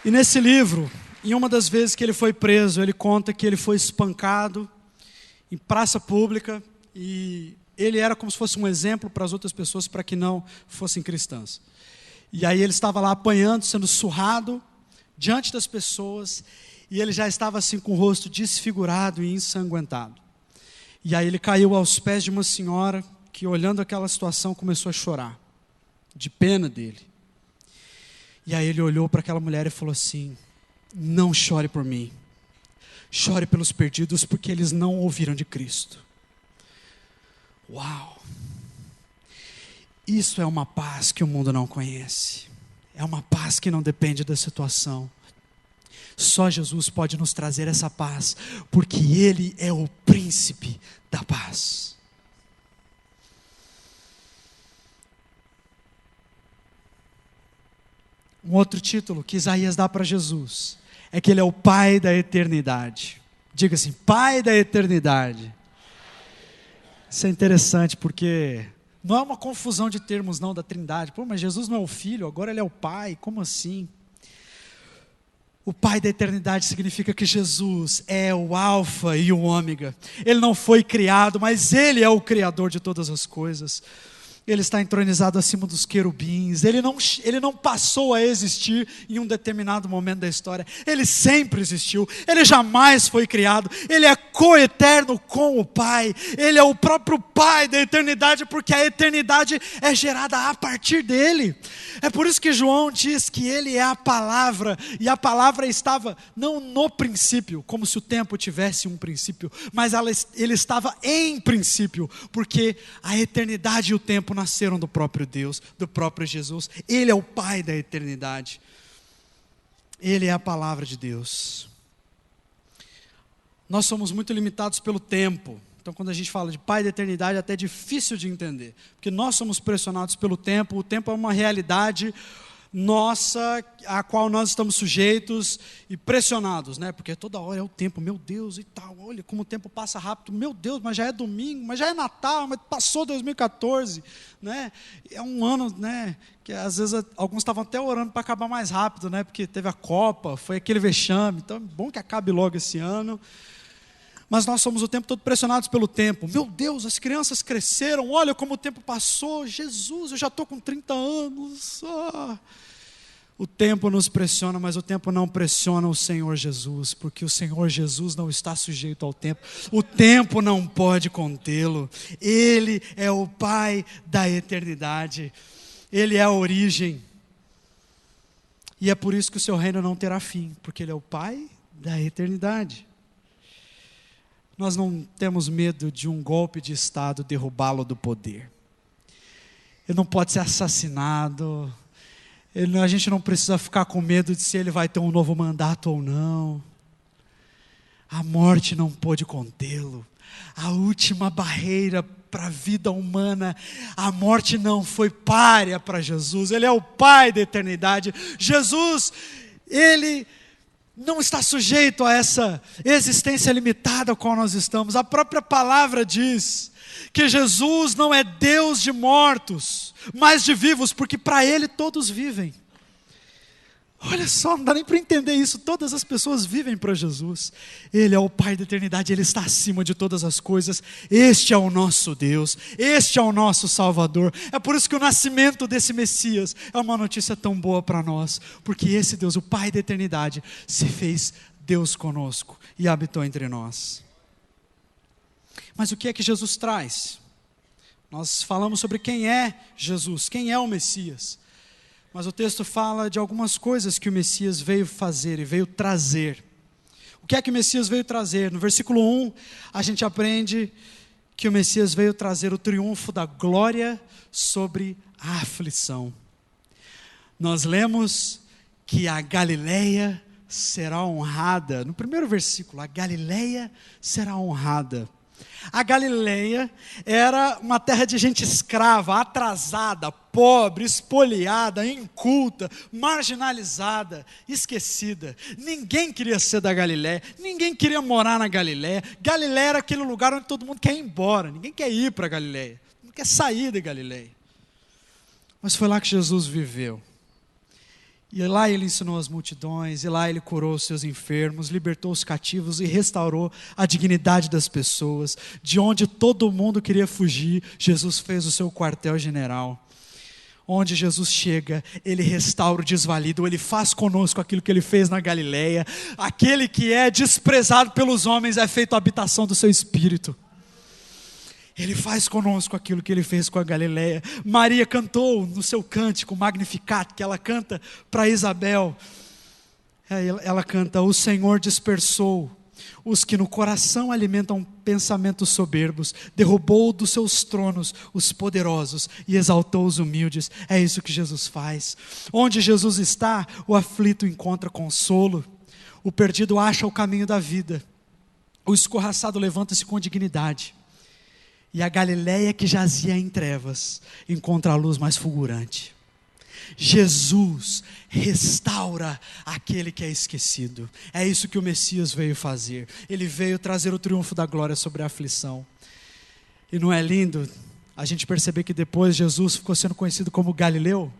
E nesse livro, em uma das vezes que ele foi preso, ele conta que ele foi espancado em praça pública, e ele era como se fosse um exemplo para as outras pessoas, para que não fossem cristãs. E aí ele estava lá apanhando, sendo surrado diante das pessoas, e ele já estava assim com o rosto desfigurado e ensanguentado. E aí ele caiu aos pés de uma senhora que, olhando aquela situação, começou a chorar, de pena dele. E aí ele olhou para aquela mulher e falou assim: não chore por mim, chore pelos perdidos, porque eles não ouviram de Cristo. Uau! Isso é uma paz que o mundo não conhece. É uma paz que não depende da situação. Só Jesus pode nos trazer essa paz, porque Ele é o príncipe da paz. Um outro título que Isaías dá para Jesus é que Ele é o Pai da eternidade. Diga assim: Pai da eternidade. Isso é interessante porque não é uma confusão de termos não da Trindade. Pô, mas Jesus não é o Filho, agora Ele é o Pai, como assim? O Pai da eternidade significa que Jesus é o Alfa e o Ômega. Ele não foi criado, mas Ele é o Criador de todas as coisas. Ele está entronizado acima dos querubins. Ele não passou a existir em um determinado momento da história. Ele sempre existiu. Ele jamais foi criado. Ele é coeterno com o Pai. Ele é o próprio Pai da eternidade, porque a eternidade é gerada a partir dele. É por isso que João diz que ele é a palavra, e a palavra estava não no princípio, como se o tempo tivesse um princípio, mas ele estava em princípio, porque a eternidade e o tempo nasceram do próprio Deus, do próprio Jesus. Ele é o Pai da eternidade. Ele é a palavra de Deus. Nós somos muito limitados pelo tempo. Então, quando a gente fala de Pai da eternidade, é até difícil de entender, porque nós somos pressionados pelo tempo, o tempo é uma realidade nossa, a qual nós estamos sujeitos e pressionados, né? Porque toda hora é o tempo, meu Deus, e tal, olha como o tempo passa rápido, meu Deus, mas já é domingo, mas já é Natal, mas passou 2014, né? É um ano, né, que às vezes alguns estavam até orando para acabar mais rápido, né? Porque teve a Copa, foi aquele vexame, então é bom que acabe logo esse ano. Mas nós somos o tempo todo pressionados pelo tempo. Meu Deus, as crianças cresceram, olha como o tempo passou. Jesus, eu já estou com 30 anos. O tempo nos pressiona, mas o tempo não pressiona o Senhor Jesus, porque o Senhor Jesus não está sujeito ao tempo. O tempo não pode contê-lo. Ele é o Pai da eternidade. Ele é a origem. E é por isso que o seu reino não terá fim, porque Ele é o Pai da eternidade. Nós não temos medo de um golpe de Estado derrubá-lo do poder. Ele não pode ser assassinado. A gente não precisa ficar com medo de se ele vai ter um novo mandato ou não. A morte não pôde contê-lo. A última barreira para a vida humana, a morte não foi párea para Jesus. Ele é o Pai da eternidade. Jesus, Ele não está sujeito a essa existência limitada a qual nós estamos. A própria palavra diz que Jesus não é Deus de mortos, mas de vivos, porque para Ele todos vivem. Olha só, não dá nem para entender isso. Todas as pessoas vivem para Jesus. Ele é o Pai da eternidade, Ele está acima de todas as coisas. Este é o nosso Deus, este é o nosso Salvador. É por isso que o nascimento desse Messias é uma notícia tão boa para nós, porque esse Deus, o Pai da eternidade, se fez Deus conosco e habitou entre nós. Mas o que é que Jesus traz? Nós falamos sobre quem é Jesus, quem é o Messias. Mas o texto fala de algumas coisas que o Messias veio fazer e veio trazer. O que é que o Messias veio trazer? No versículo 1, a gente aprende que o Messias veio trazer o triunfo da glória sobre a aflição. Nós lemos que a Galileia será honrada. No primeiro versículo, a Galileia será honrada. A Galileia era uma terra de gente escrava, atrasada, pobre, espoliada, inculta, marginalizada, esquecida. Ninguém queria ser da Galileia, ninguém queria morar na Galileia. Galileia era aquele lugar onde todo mundo quer ir embora, ninguém quer ir para a Galileia, não quer sair da Galileia. Mas foi lá que Jesus viveu. E lá ele ensinou as multidões, e lá ele curou os seus enfermos, libertou os cativos e restaurou a dignidade das pessoas. De onde todo mundo queria fugir, Jesus fez o seu quartel-general. Onde Jesus chega, Ele restaura o desvalido, Ele faz conosco aquilo que Ele fez na Galileia. Aquele que é desprezado pelos homens é feito a habitação do seu Espírito. Ele faz conosco aquilo que Ele fez com a Galileia. Maria cantou no seu cântico Magnificat, que ela canta para Isabel. Ela canta: o Senhor dispersou os que no coração alimentam pensamentos soberbos, derrubou dos seus tronos os poderosos e exaltou os humildes. É isso que Jesus faz. Onde Jesus está, o aflito encontra consolo, o perdido acha o caminho da vida, o escorraçado levanta-se com dignidade. E a Galileia que jazia em trevas encontra a luz mais fulgurante. Jesus restaura aquele que é esquecido. É isso que o Messias veio fazer. Ele veio trazer o triunfo da glória sobre a aflição. E não é lindo a gente perceber que depois Jesus ficou sendo conhecido como Galileu?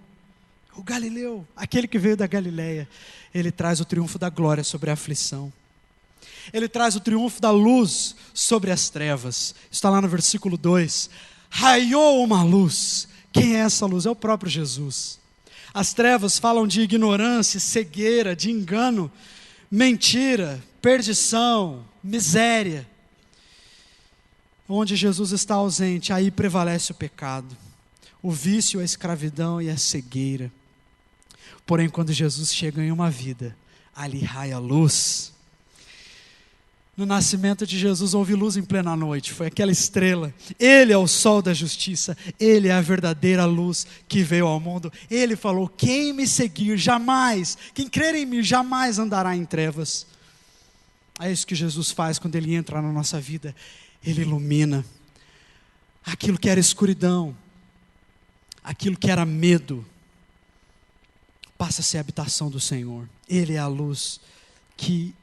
O Galileu, aquele que veio da Galileia. Ele traz o triunfo da glória sobre a aflição. Ele traz o triunfo da luz sobre as trevas. Está lá no versículo 2. Raiou uma luz. Quem é essa luz? É o próprio Jesus. As trevas falam de ignorância, cegueira, de engano, mentira, perdição, miséria. Onde Jesus está ausente, aí prevalece o pecado, o vício, a escravidão e a cegueira. Porém, quando Jesus chega em uma vida, ali raia a luz. No nascimento de Jesus houve luz em plena noite, foi aquela estrela. Ele é o sol da justiça, Ele é a verdadeira luz que veio ao mundo. Ele falou: quem me seguir jamais, quem crer em mim jamais andará em trevas. É isso que Jesus faz quando Ele entra na nossa vida. Ele ilumina aquilo que era escuridão, aquilo que era medo, passa a ser a habitação do Senhor. Ele é a luz que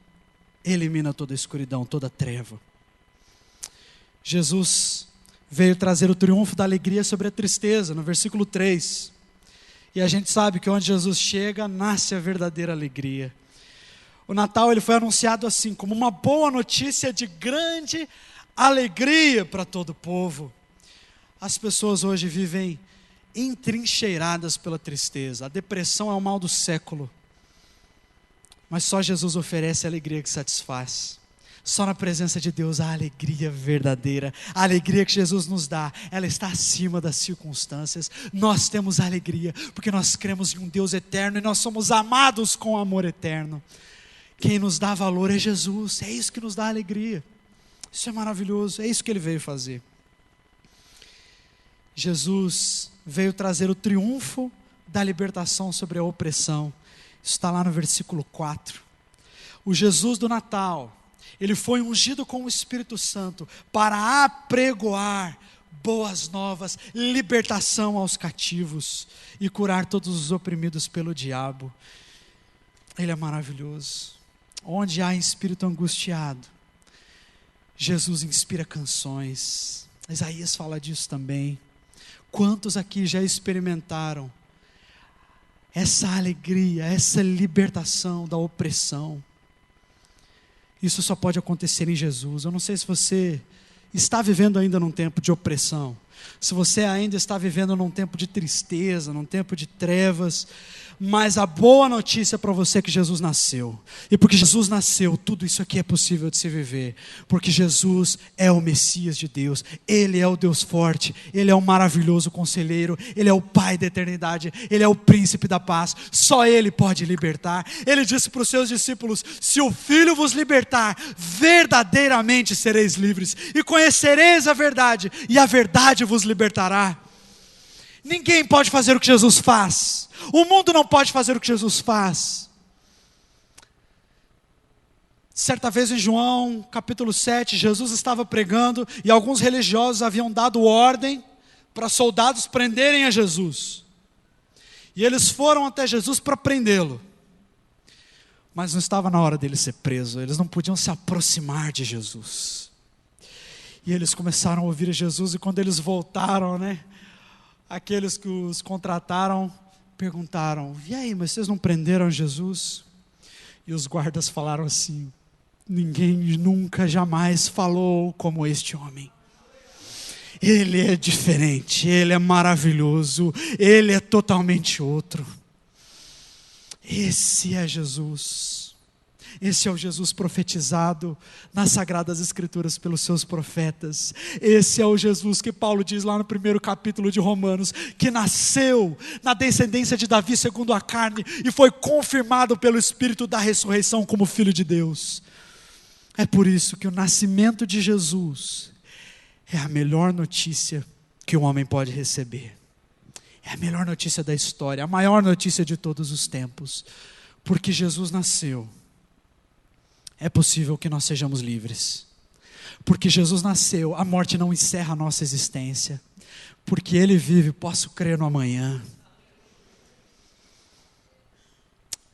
elimina toda a escuridão, toda a treva. Jesus veio trazer o triunfo da alegria sobre a tristeza, no versículo 3. E a gente sabe que onde Jesus chega, nasce a verdadeira alegria. O Natal ele foi anunciado assim, como uma boa notícia de grande alegria para todo o povo. As pessoas hoje vivem entrincheiradas pela tristeza. A depressão é o mal do século. Mas só Jesus oferece a alegria que satisfaz. Só na presença de Deus há alegria verdadeira. A alegria que Jesus nos dá, ela está acima das circunstâncias. Nós temos alegria, porque nós cremos em um Deus eterno e nós somos amados com amor eterno. Quem nos dá valor é Jesus, é isso que nos dá alegria. Isso é maravilhoso, é isso que Ele veio fazer. Jesus veio trazer o triunfo da libertação sobre a opressão. Isso está lá no versículo 4. O Jesus do Natal, Ele foi ungido com o Espírito Santo para apregoar boas novas, libertação aos cativos e curar todos os oprimidos pelo diabo. Ele é maravilhoso. Onde há espírito angustiado, Jesus inspira canções. Isaías fala disso também. Quantos aqui já experimentaram essa alegria, essa libertação da opressão? Isso só pode acontecer em Jesus. Eu não sei se você está vivendo ainda num tempo de opressão, se você ainda está vivendo num tempo de tristeza, num tempo de trevas, mas a boa notícia para você é que Jesus nasceu. E porque Jesus nasceu, tudo isso aqui é possível de se viver. Porque Jesus é o Messias de Deus. Ele é o Deus forte. Ele é o maravilhoso conselheiro. Ele é o Pai da eternidade. Ele é o príncipe da paz. Só Ele pode libertar. Ele disse para os seus discípulos: se o Filho vos libertar, verdadeiramente sereis livres. E conhecereis a verdade, e a verdade vos libertará. Ninguém pode fazer o que Jesus faz. O mundo não pode fazer o que Jesus faz. Certa vez em João, capítulo 7, Jesus estava pregando e alguns religiosos haviam dado ordem para soldados prenderem a Jesus. E eles foram até Jesus para prendê-lo. Mas não estava na hora dele ser preso, eles não podiam se aproximar de Jesus. E eles começaram a ouvir Jesus e quando eles voltaram, aqueles que os contrataram perguntaram: e aí, mas vocês não prenderam Jesus? E os guardas falaram assim: ninguém nunca, jamais falou como este homem. Ele é diferente, ele é maravilhoso, ele é totalmente outro. Esse é Jesus. Esse é o Jesus profetizado nas Sagradas Escrituras pelos seus profetas. Esse é o Jesus que Paulo diz lá no primeiro capítulo de Romanos, que nasceu na descendência de Davi segundo a carne e foi confirmado pelo Espírito da ressurreição como Filho de Deus. É por isso que o nascimento de Jesus é a melhor notícia que o homem pode receber. É a melhor notícia da história, a maior notícia de todos os tempos. Porque Jesus nasceu, é possível que nós sejamos livres. Porque Jesus nasceu, a morte não encerra a nossa existência. Porque Ele vive, posso crer no amanhã.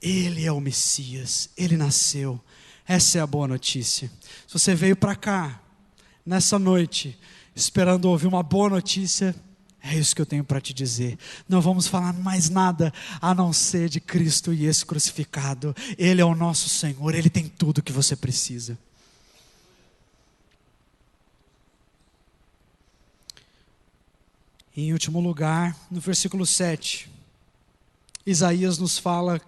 Ele é o Messias, Ele nasceu. Essa é a boa notícia. Se você veio para cá, nessa noite, esperando ouvir uma boa notícia, é isso que eu tenho para te dizer. Não vamos falar mais nada a não ser de Cristo e esse crucificado. Ele é o nosso Senhor, Ele tem tudo o que você precisa. E em último lugar, no versículo 7, Isaías nos fala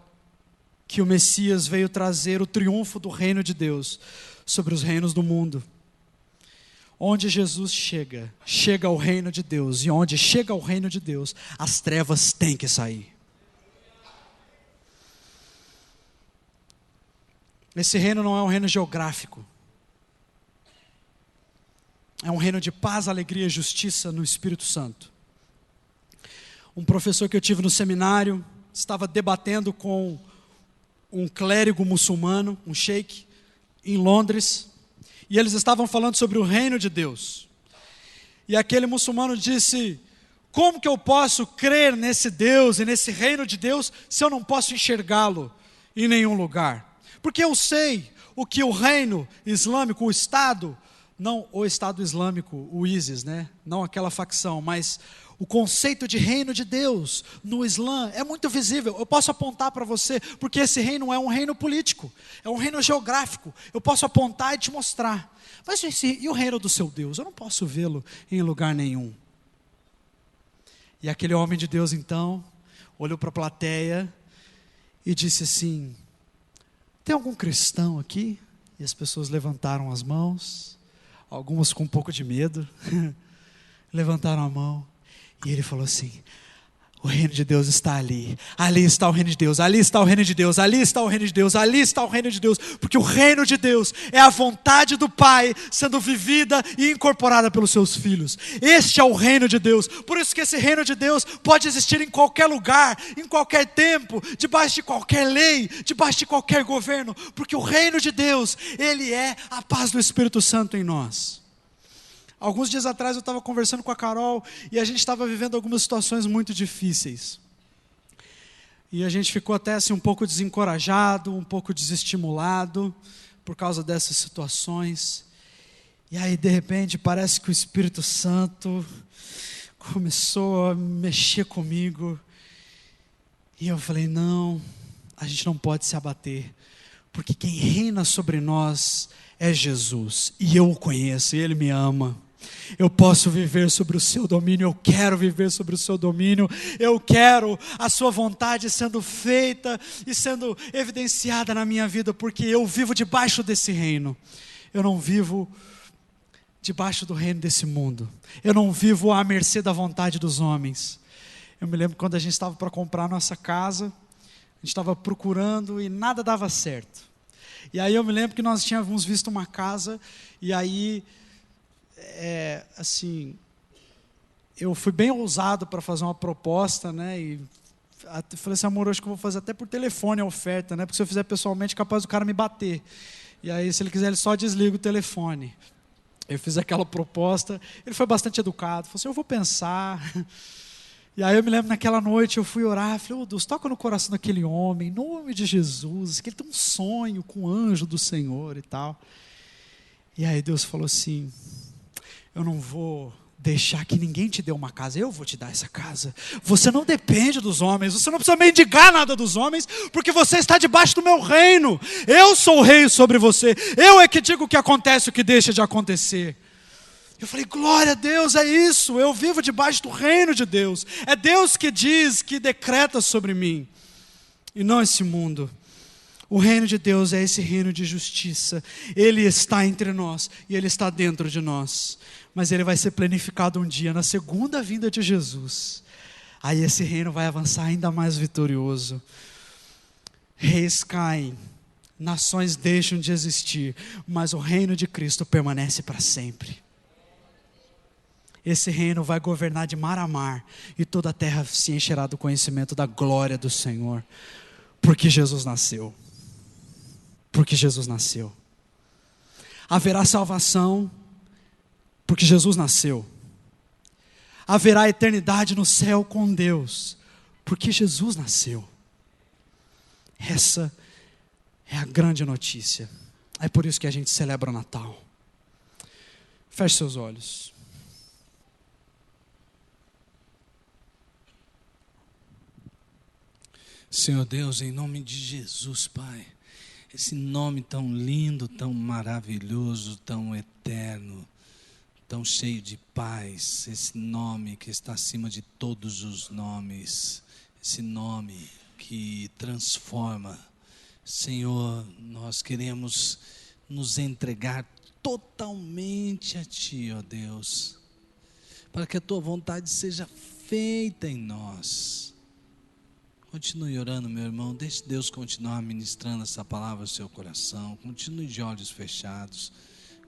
que o Messias veio trazer o triunfo do reino de Deus sobre os reinos do mundo. Onde Jesus chega, chega o reino de Deus. E onde chega o reino de Deus, as trevas têm que sair. Esse reino não é um reino geográfico. É um reino de paz, alegria e justiça no Espírito Santo. Um professor que eu tive no seminário estava debatendo com um clérigo muçulmano, um sheik, em Londres, e eles estavam falando sobre o reino de Deus. E aquele muçulmano disse: como que eu posso crer nesse Deus e nesse reino de Deus se eu não posso enxergá-lo em nenhum lugar? Porque eu sei o que o reino islâmico, o Estado, não o Estado Islâmico, o ISIS, né? Não aquela facção, mas o conceito de reino de Deus no Islã é muito visível. Eu posso apontar para você, porque esse reino é um reino político, é um reino geográfico. Eu posso apontar e te mostrar. Mas e o reino do seu Deus? Eu não posso vê-lo em lugar nenhum. E aquele homem de Deus então olhou para a plateia e disse assim: tem algum cristão aqui? E as pessoas levantaram as mãos, algumas com um pouco de medo, levantaram a mão. E ele falou assim: o reino de Deus está ali, ali está o reino de Deus, ali está o reino de Deus, ali está o reino de Deus, ali está o reino de Deus, porque o reino de Deus é a vontade do Pai sendo vivida e incorporada pelos seus filhos. Este é o reino de Deus. Por isso que esse reino de Deus pode existir em qualquer lugar, em qualquer tempo, debaixo de qualquer lei, debaixo de qualquer governo, porque o reino de Deus, ele é a paz do Espírito Santo em nós. Alguns dias atrás eu estava conversando com a Carol e a gente estava vivendo algumas situações muito difíceis. E a gente ficou até assim um pouco desencorajado, um pouco desestimulado por causa dessas situações. E aí de repente parece que o Espírito Santo começou a mexer comigo. E eu falei: não, a gente não pode se abater, porque quem reina sobre nós é Jesus. E eu o conheço, e Ele me ama. Eu posso viver sobre o seu domínio, eu quero viver sobre o seu domínio, eu quero a sua vontade sendo feita e sendo evidenciada na minha vida, porque eu vivo debaixo desse reino. Eu não vivo debaixo do reino desse mundo, eu não vivo à mercê da vontade dos homens. Eu me lembro quando a gente estava para comprar a nossa casa, a gente estava procurando e nada dava certo. E aí eu me lembro que nós tínhamos visto uma casa, e aí assim, eu fui bem ousado para fazer uma proposta, né? E falei assim: amor, acho que eu vou fazer até por telefone a oferta, né? Porque se eu fizer pessoalmente, é capaz do cara me bater. E aí, se ele quiser, ele só desliga o telefone. Eu fiz aquela proposta, ele foi bastante educado, falou assim: eu vou pensar. E aí eu me lembro, naquela noite eu fui orar, falei: oh Deus, toca no coração daquele homem, em nome de Jesus, que ele tem um sonho com o anjo do Senhor e tal. E aí Deus falou assim: eu não vou deixar que ninguém te dê uma casa, eu vou te dar essa casa. Você não depende dos homens, você não precisa mendigar nada dos homens, porque você está debaixo do meu reino. Eu sou o rei sobre você, eu é que digo o que acontece e o que deixa de acontecer. Eu falei: glória a Deus, é isso, eu vivo debaixo do reino de Deus. É Deus que diz, que decreta sobre mim, e não esse mundo. O reino de Deus é esse reino de justiça. Ele está entre nós e Ele está dentro de nós. Mas Ele vai ser planificado um dia, na segunda vinda de Jesus. Aí esse reino vai avançar ainda mais vitorioso. Reis caem, nações deixam de existir, mas o reino de Cristo permanece para sempre. Esse reino vai governar de mar a mar, e toda a terra se encherá do conhecimento da glória do Senhor. Porque Jesus nasceu. Porque Jesus nasceu. Haverá salvação, porque Jesus nasceu. Haverá eternidade no céu com Deus, porque Jesus nasceu. Essa é a grande notícia. É por isso que a gente celebra o Natal. Feche seus olhos. Senhor Deus, em nome de Jesus, Pai, esse nome tão lindo, tão maravilhoso, tão eterno, tão cheio de paz, esse nome que está acima de todos os nomes, esse nome que transforma. Senhor, nós queremos nos entregar totalmente a Ti, ó Deus, para que a Tua vontade seja feita em nós. Continue orando, meu irmão, deixe Deus continuar ministrando essa palavra ao seu coração, continue de olhos fechados,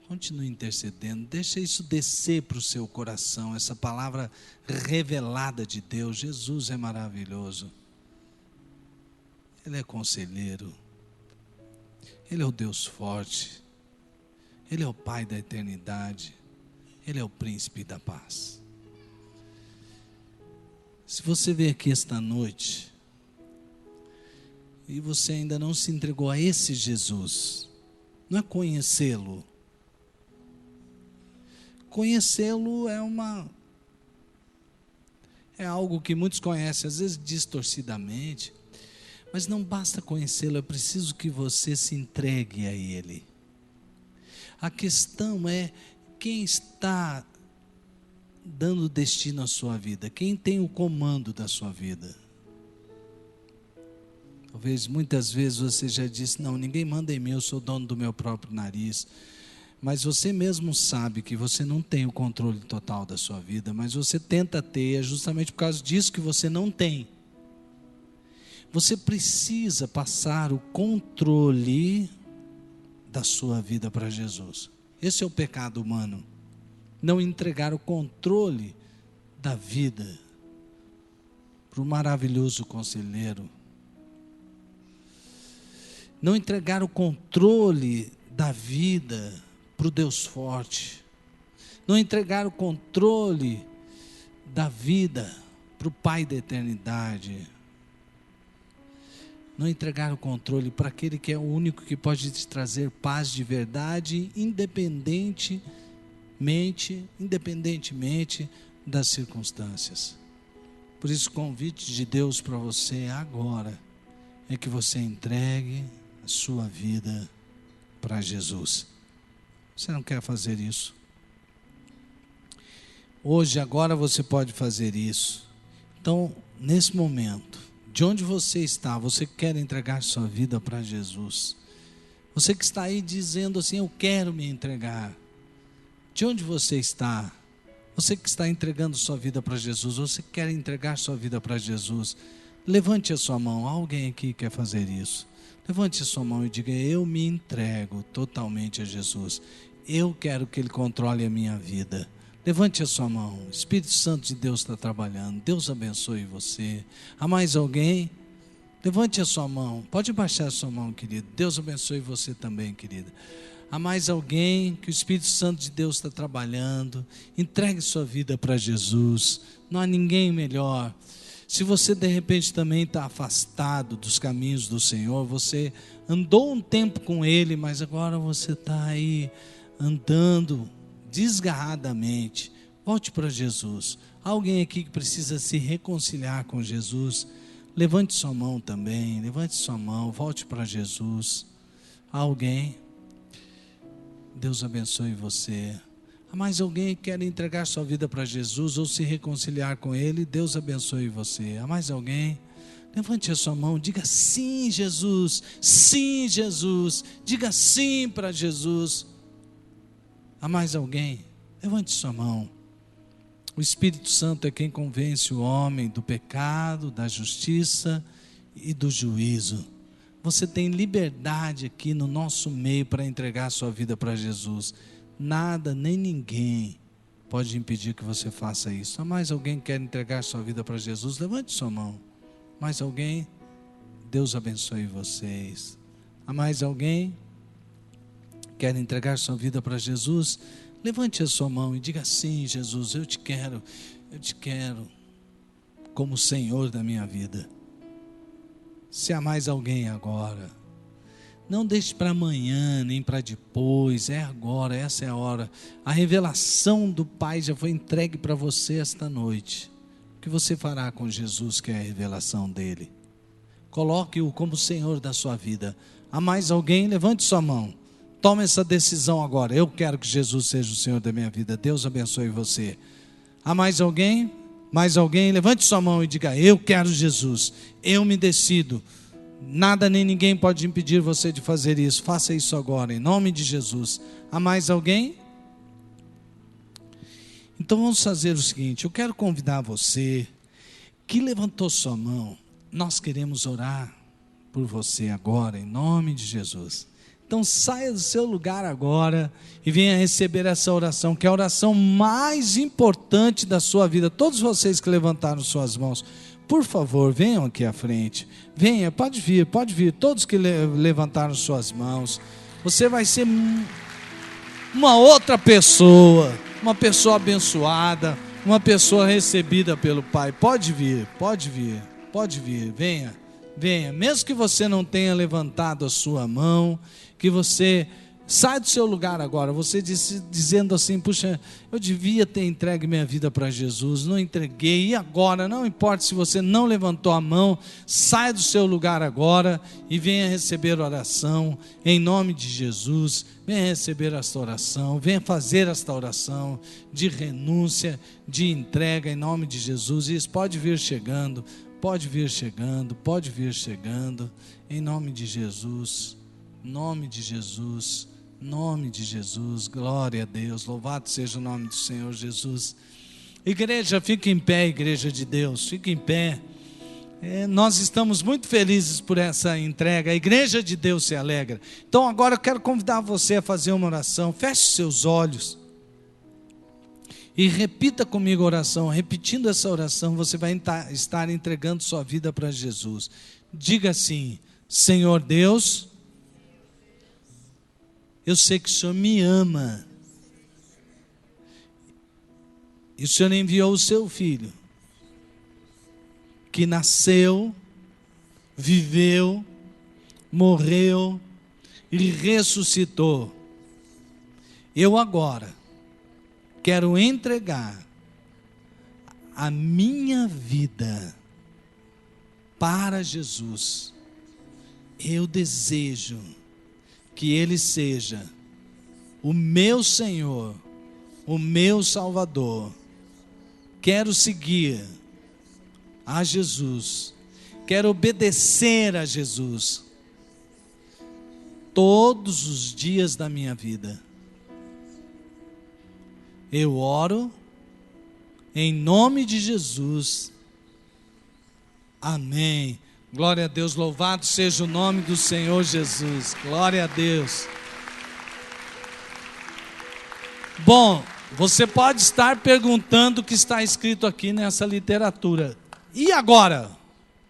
continue intercedendo, deixe isso descer para o seu coração, essa palavra revelada de Deus. Jesus é maravilhoso, Ele é conselheiro, Ele é o Deus forte, Ele é o Pai da eternidade. Ele é o príncipe da paz. Se você veio aqui esta noite e você ainda não se entregou a esse Jesus, não é conhecê-lo. Conhecê-lo é algo que muitos conhecem, às vezes distorcidamente, mas não basta conhecê-lo, é preciso que você se entregue a Ele. A questão é quem está dando destino à sua vida, quem tem o comando da sua vida. Talvez muitas vezes você já disse, não, ninguém manda em mim, eu sou dono do meu próprio nariz. Mas você mesmo sabe que você não tem o controle total da sua vida, mas você tenta ter, é justamente por causa disso que você não tem. Você precisa passar o controle da sua vida para Jesus. Esse é o pecado humano. Não entregar o controle da vida para o maravilhoso conselheiro. Não entregar o controle da vida para o Deus forte. Não entregar o controle da vida para o Pai da eternidade. Não entregar o controle para aquele que é o único que pode te trazer paz de verdade, independentemente das circunstâncias. Por isso o convite de Deus para você agora é que você entregue a sua vida para Jesus. Você não quer fazer isso? Hoje, agora você pode fazer isso. Então, nesse momento, de onde você está, você quer entregar sua vida para Jesus. Você que está aí dizendo assim, eu quero me entregar. De onde você está? Você que está entregando sua vida para Jesus, você quer entregar sua vida para Jesus. Levante a sua mão, alguém aqui quer fazer isso. Levante a sua mão e diga, eu me entrego totalmente a Jesus. Eu quero que Ele controle a minha vida. Levante a sua mão, o Espírito Santo de Deus está trabalhando. Deus abençoe você. Há mais alguém? Levante a sua mão, pode baixar a sua mão, querido. Deus abençoe você também, querida. Há mais alguém que o Espírito Santo de Deus está trabalhando? Entregue sua vida para Jesus. Não há ninguém melhor. Se você de repente também está afastado dos caminhos do Senhor, você andou um tempo com Ele, mas agora você está aí andando desgarradamente, volte para Jesus. Há alguém aqui que precisa se reconciliar com Jesus? Levante sua mão também, levante sua mão, volte para Jesus. Há alguém? Deus abençoe você. Há mais alguém que quer entregar sua vida para Jesus ou se reconciliar com Ele? Deus abençoe você. Há mais alguém? Levante a sua mão, diga sim, Jesus, sim, Jesus, diga sim para Jesus. Há mais alguém? Levante sua mão. O Espírito Santo é quem convence o homem do pecado, da justiça e do juízo. Você tem liberdade aqui no nosso meio para entregar sua vida para Jesus. Nada, nem ninguém pode impedir que você faça isso. Há mais alguém que quer entregar sua vida para Jesus? Levante sua mão. Mais alguém? Deus abençoe vocês. Há mais alguém? Quer entregar sua vida para Jesus? Levante a sua mão e diga sim, Jesus, eu te quero como Senhor da minha vida. Se há mais alguém agora, não deixe para amanhã, nem para depois, é agora, essa é a hora. A revelação do Pai já foi entregue para você esta noite. O que você fará com Jesus, que é a revelação dele? Coloque-o como Senhor da sua vida. Há mais alguém? Levante sua mão. Tome essa decisão agora. Eu quero que Jesus seja o Senhor da minha vida. Deus abençoe você. Há mais alguém? Mais alguém? Levante sua mão e diga, eu quero Jesus. Eu me decido. Nada nem ninguém pode impedir você de fazer isso. Faça isso agora, em nome de Jesus. Há mais alguém? Então vamos fazer o seguinte, eu quero convidar você que levantou sua mão. Nós queremos orar por você agora, em nome de Jesus. Então saia do seu lugar agora e venha receber essa oração, que é a oração mais importante da sua vida. Todos vocês que levantaram suas mãos, por favor, venham aqui à frente. Venha, pode vir. Todos que levantaram suas mãos. Você vai ser... uma outra pessoa, uma pessoa abençoada, uma pessoa recebida pelo Pai. Pode vir, venha, mesmo que você não tenha levantado a sua mão, que você sai do seu lugar agora, você dizendo assim, puxa, eu devia ter entregue minha vida para Jesus, não entreguei, e agora? Não importa se você não levantou a mão, sai do seu lugar agora e venha receber oração, em nome de Jesus, venha receber esta oração, venha fazer esta oração de renúncia, de entrega, em nome de Jesus. Isso pode vir chegando, em nome de Jesus, nome de Jesus, glória a Deus, louvado seja o nome do Senhor Jesus. Igreja, fique em pé, igreja de Deus, fique em pé. Nós estamos muito felizes por essa entrega, a igreja de Deus se alegra. Então agora eu quero convidar você a fazer uma oração, feche seus olhos e repita comigo a oração. Repetindo essa oração, você vai estar entregando sua vida para Jesus. Diga assim: Senhor Deus, eu sei que o Senhor me ama, e o Senhor enviou o seu Filho, que nasceu, viveu, morreu e ressuscitou. Eu agora quero entregar a minha vida para Jesus. Eu desejo que Ele seja o meu Senhor, o meu Salvador. Quero seguir a Jesus, quero obedecer a Jesus todos os dias da minha vida. Eu oro em nome de Jesus. Amém. Glória a Deus, louvado seja o nome do Senhor Jesus. Glória a Deus. Bom, você pode estar perguntando o que está escrito aqui nessa literatura. E agora?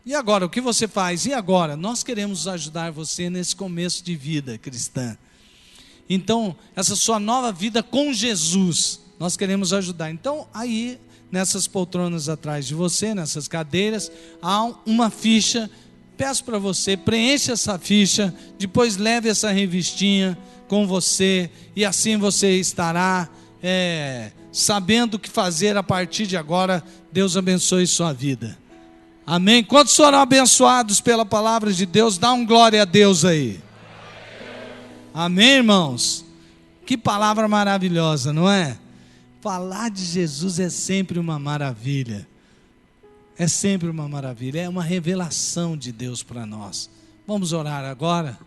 E agora, o que você faz? E agora? Nós queremos ajudar você nesse começo de vida cristã. Então, essa sua nova vida com Jesus, nós queremos ajudar. Então, aí, nessas poltronas atrás de você, nessas cadeiras, há uma ficha. Peço para você, preencha essa ficha, depois leve essa revistinha com você, e assim você estará sabendo o que fazer a partir de agora. Deus abençoe sua vida. Amém? Quantos foram abençoados pela palavra de Deus? Dá um glória a Deus aí. Amém, irmãos? Que palavra maravilhosa, não é? Falar de Jesus é sempre uma maravilha. É sempre uma maravilha. É uma revelação de Deus para nós. Vamos orar agora?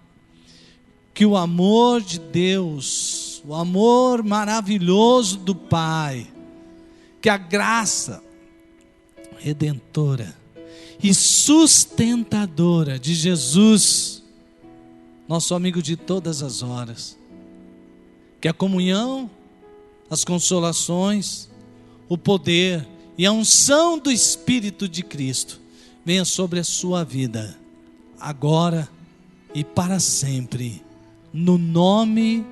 Que o amor de Deus, o amor maravilhoso do Pai, que a graça redentora e sustentadora de Jesus, nosso amigo de todas as horas, que a comunhão, as consolações, o poder e a unção do Espírito de Cristo venha sobre a sua vida, agora e para sempre, no nome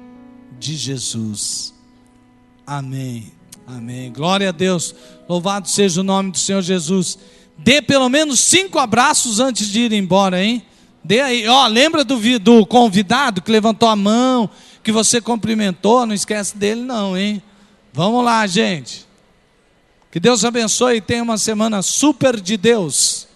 de Jesus. Amém. Amém. Glória a Deus. Louvado seja o nome do Senhor Jesus. Dê pelo menos 5 abraços antes de ir embora, hein? Dê aí. Lembra do convidado que levantou a mão, que você cumprimentou? Não esquece dele não, hein? Vamos lá, gente. Que Deus abençoe e tenha uma semana super de Deus.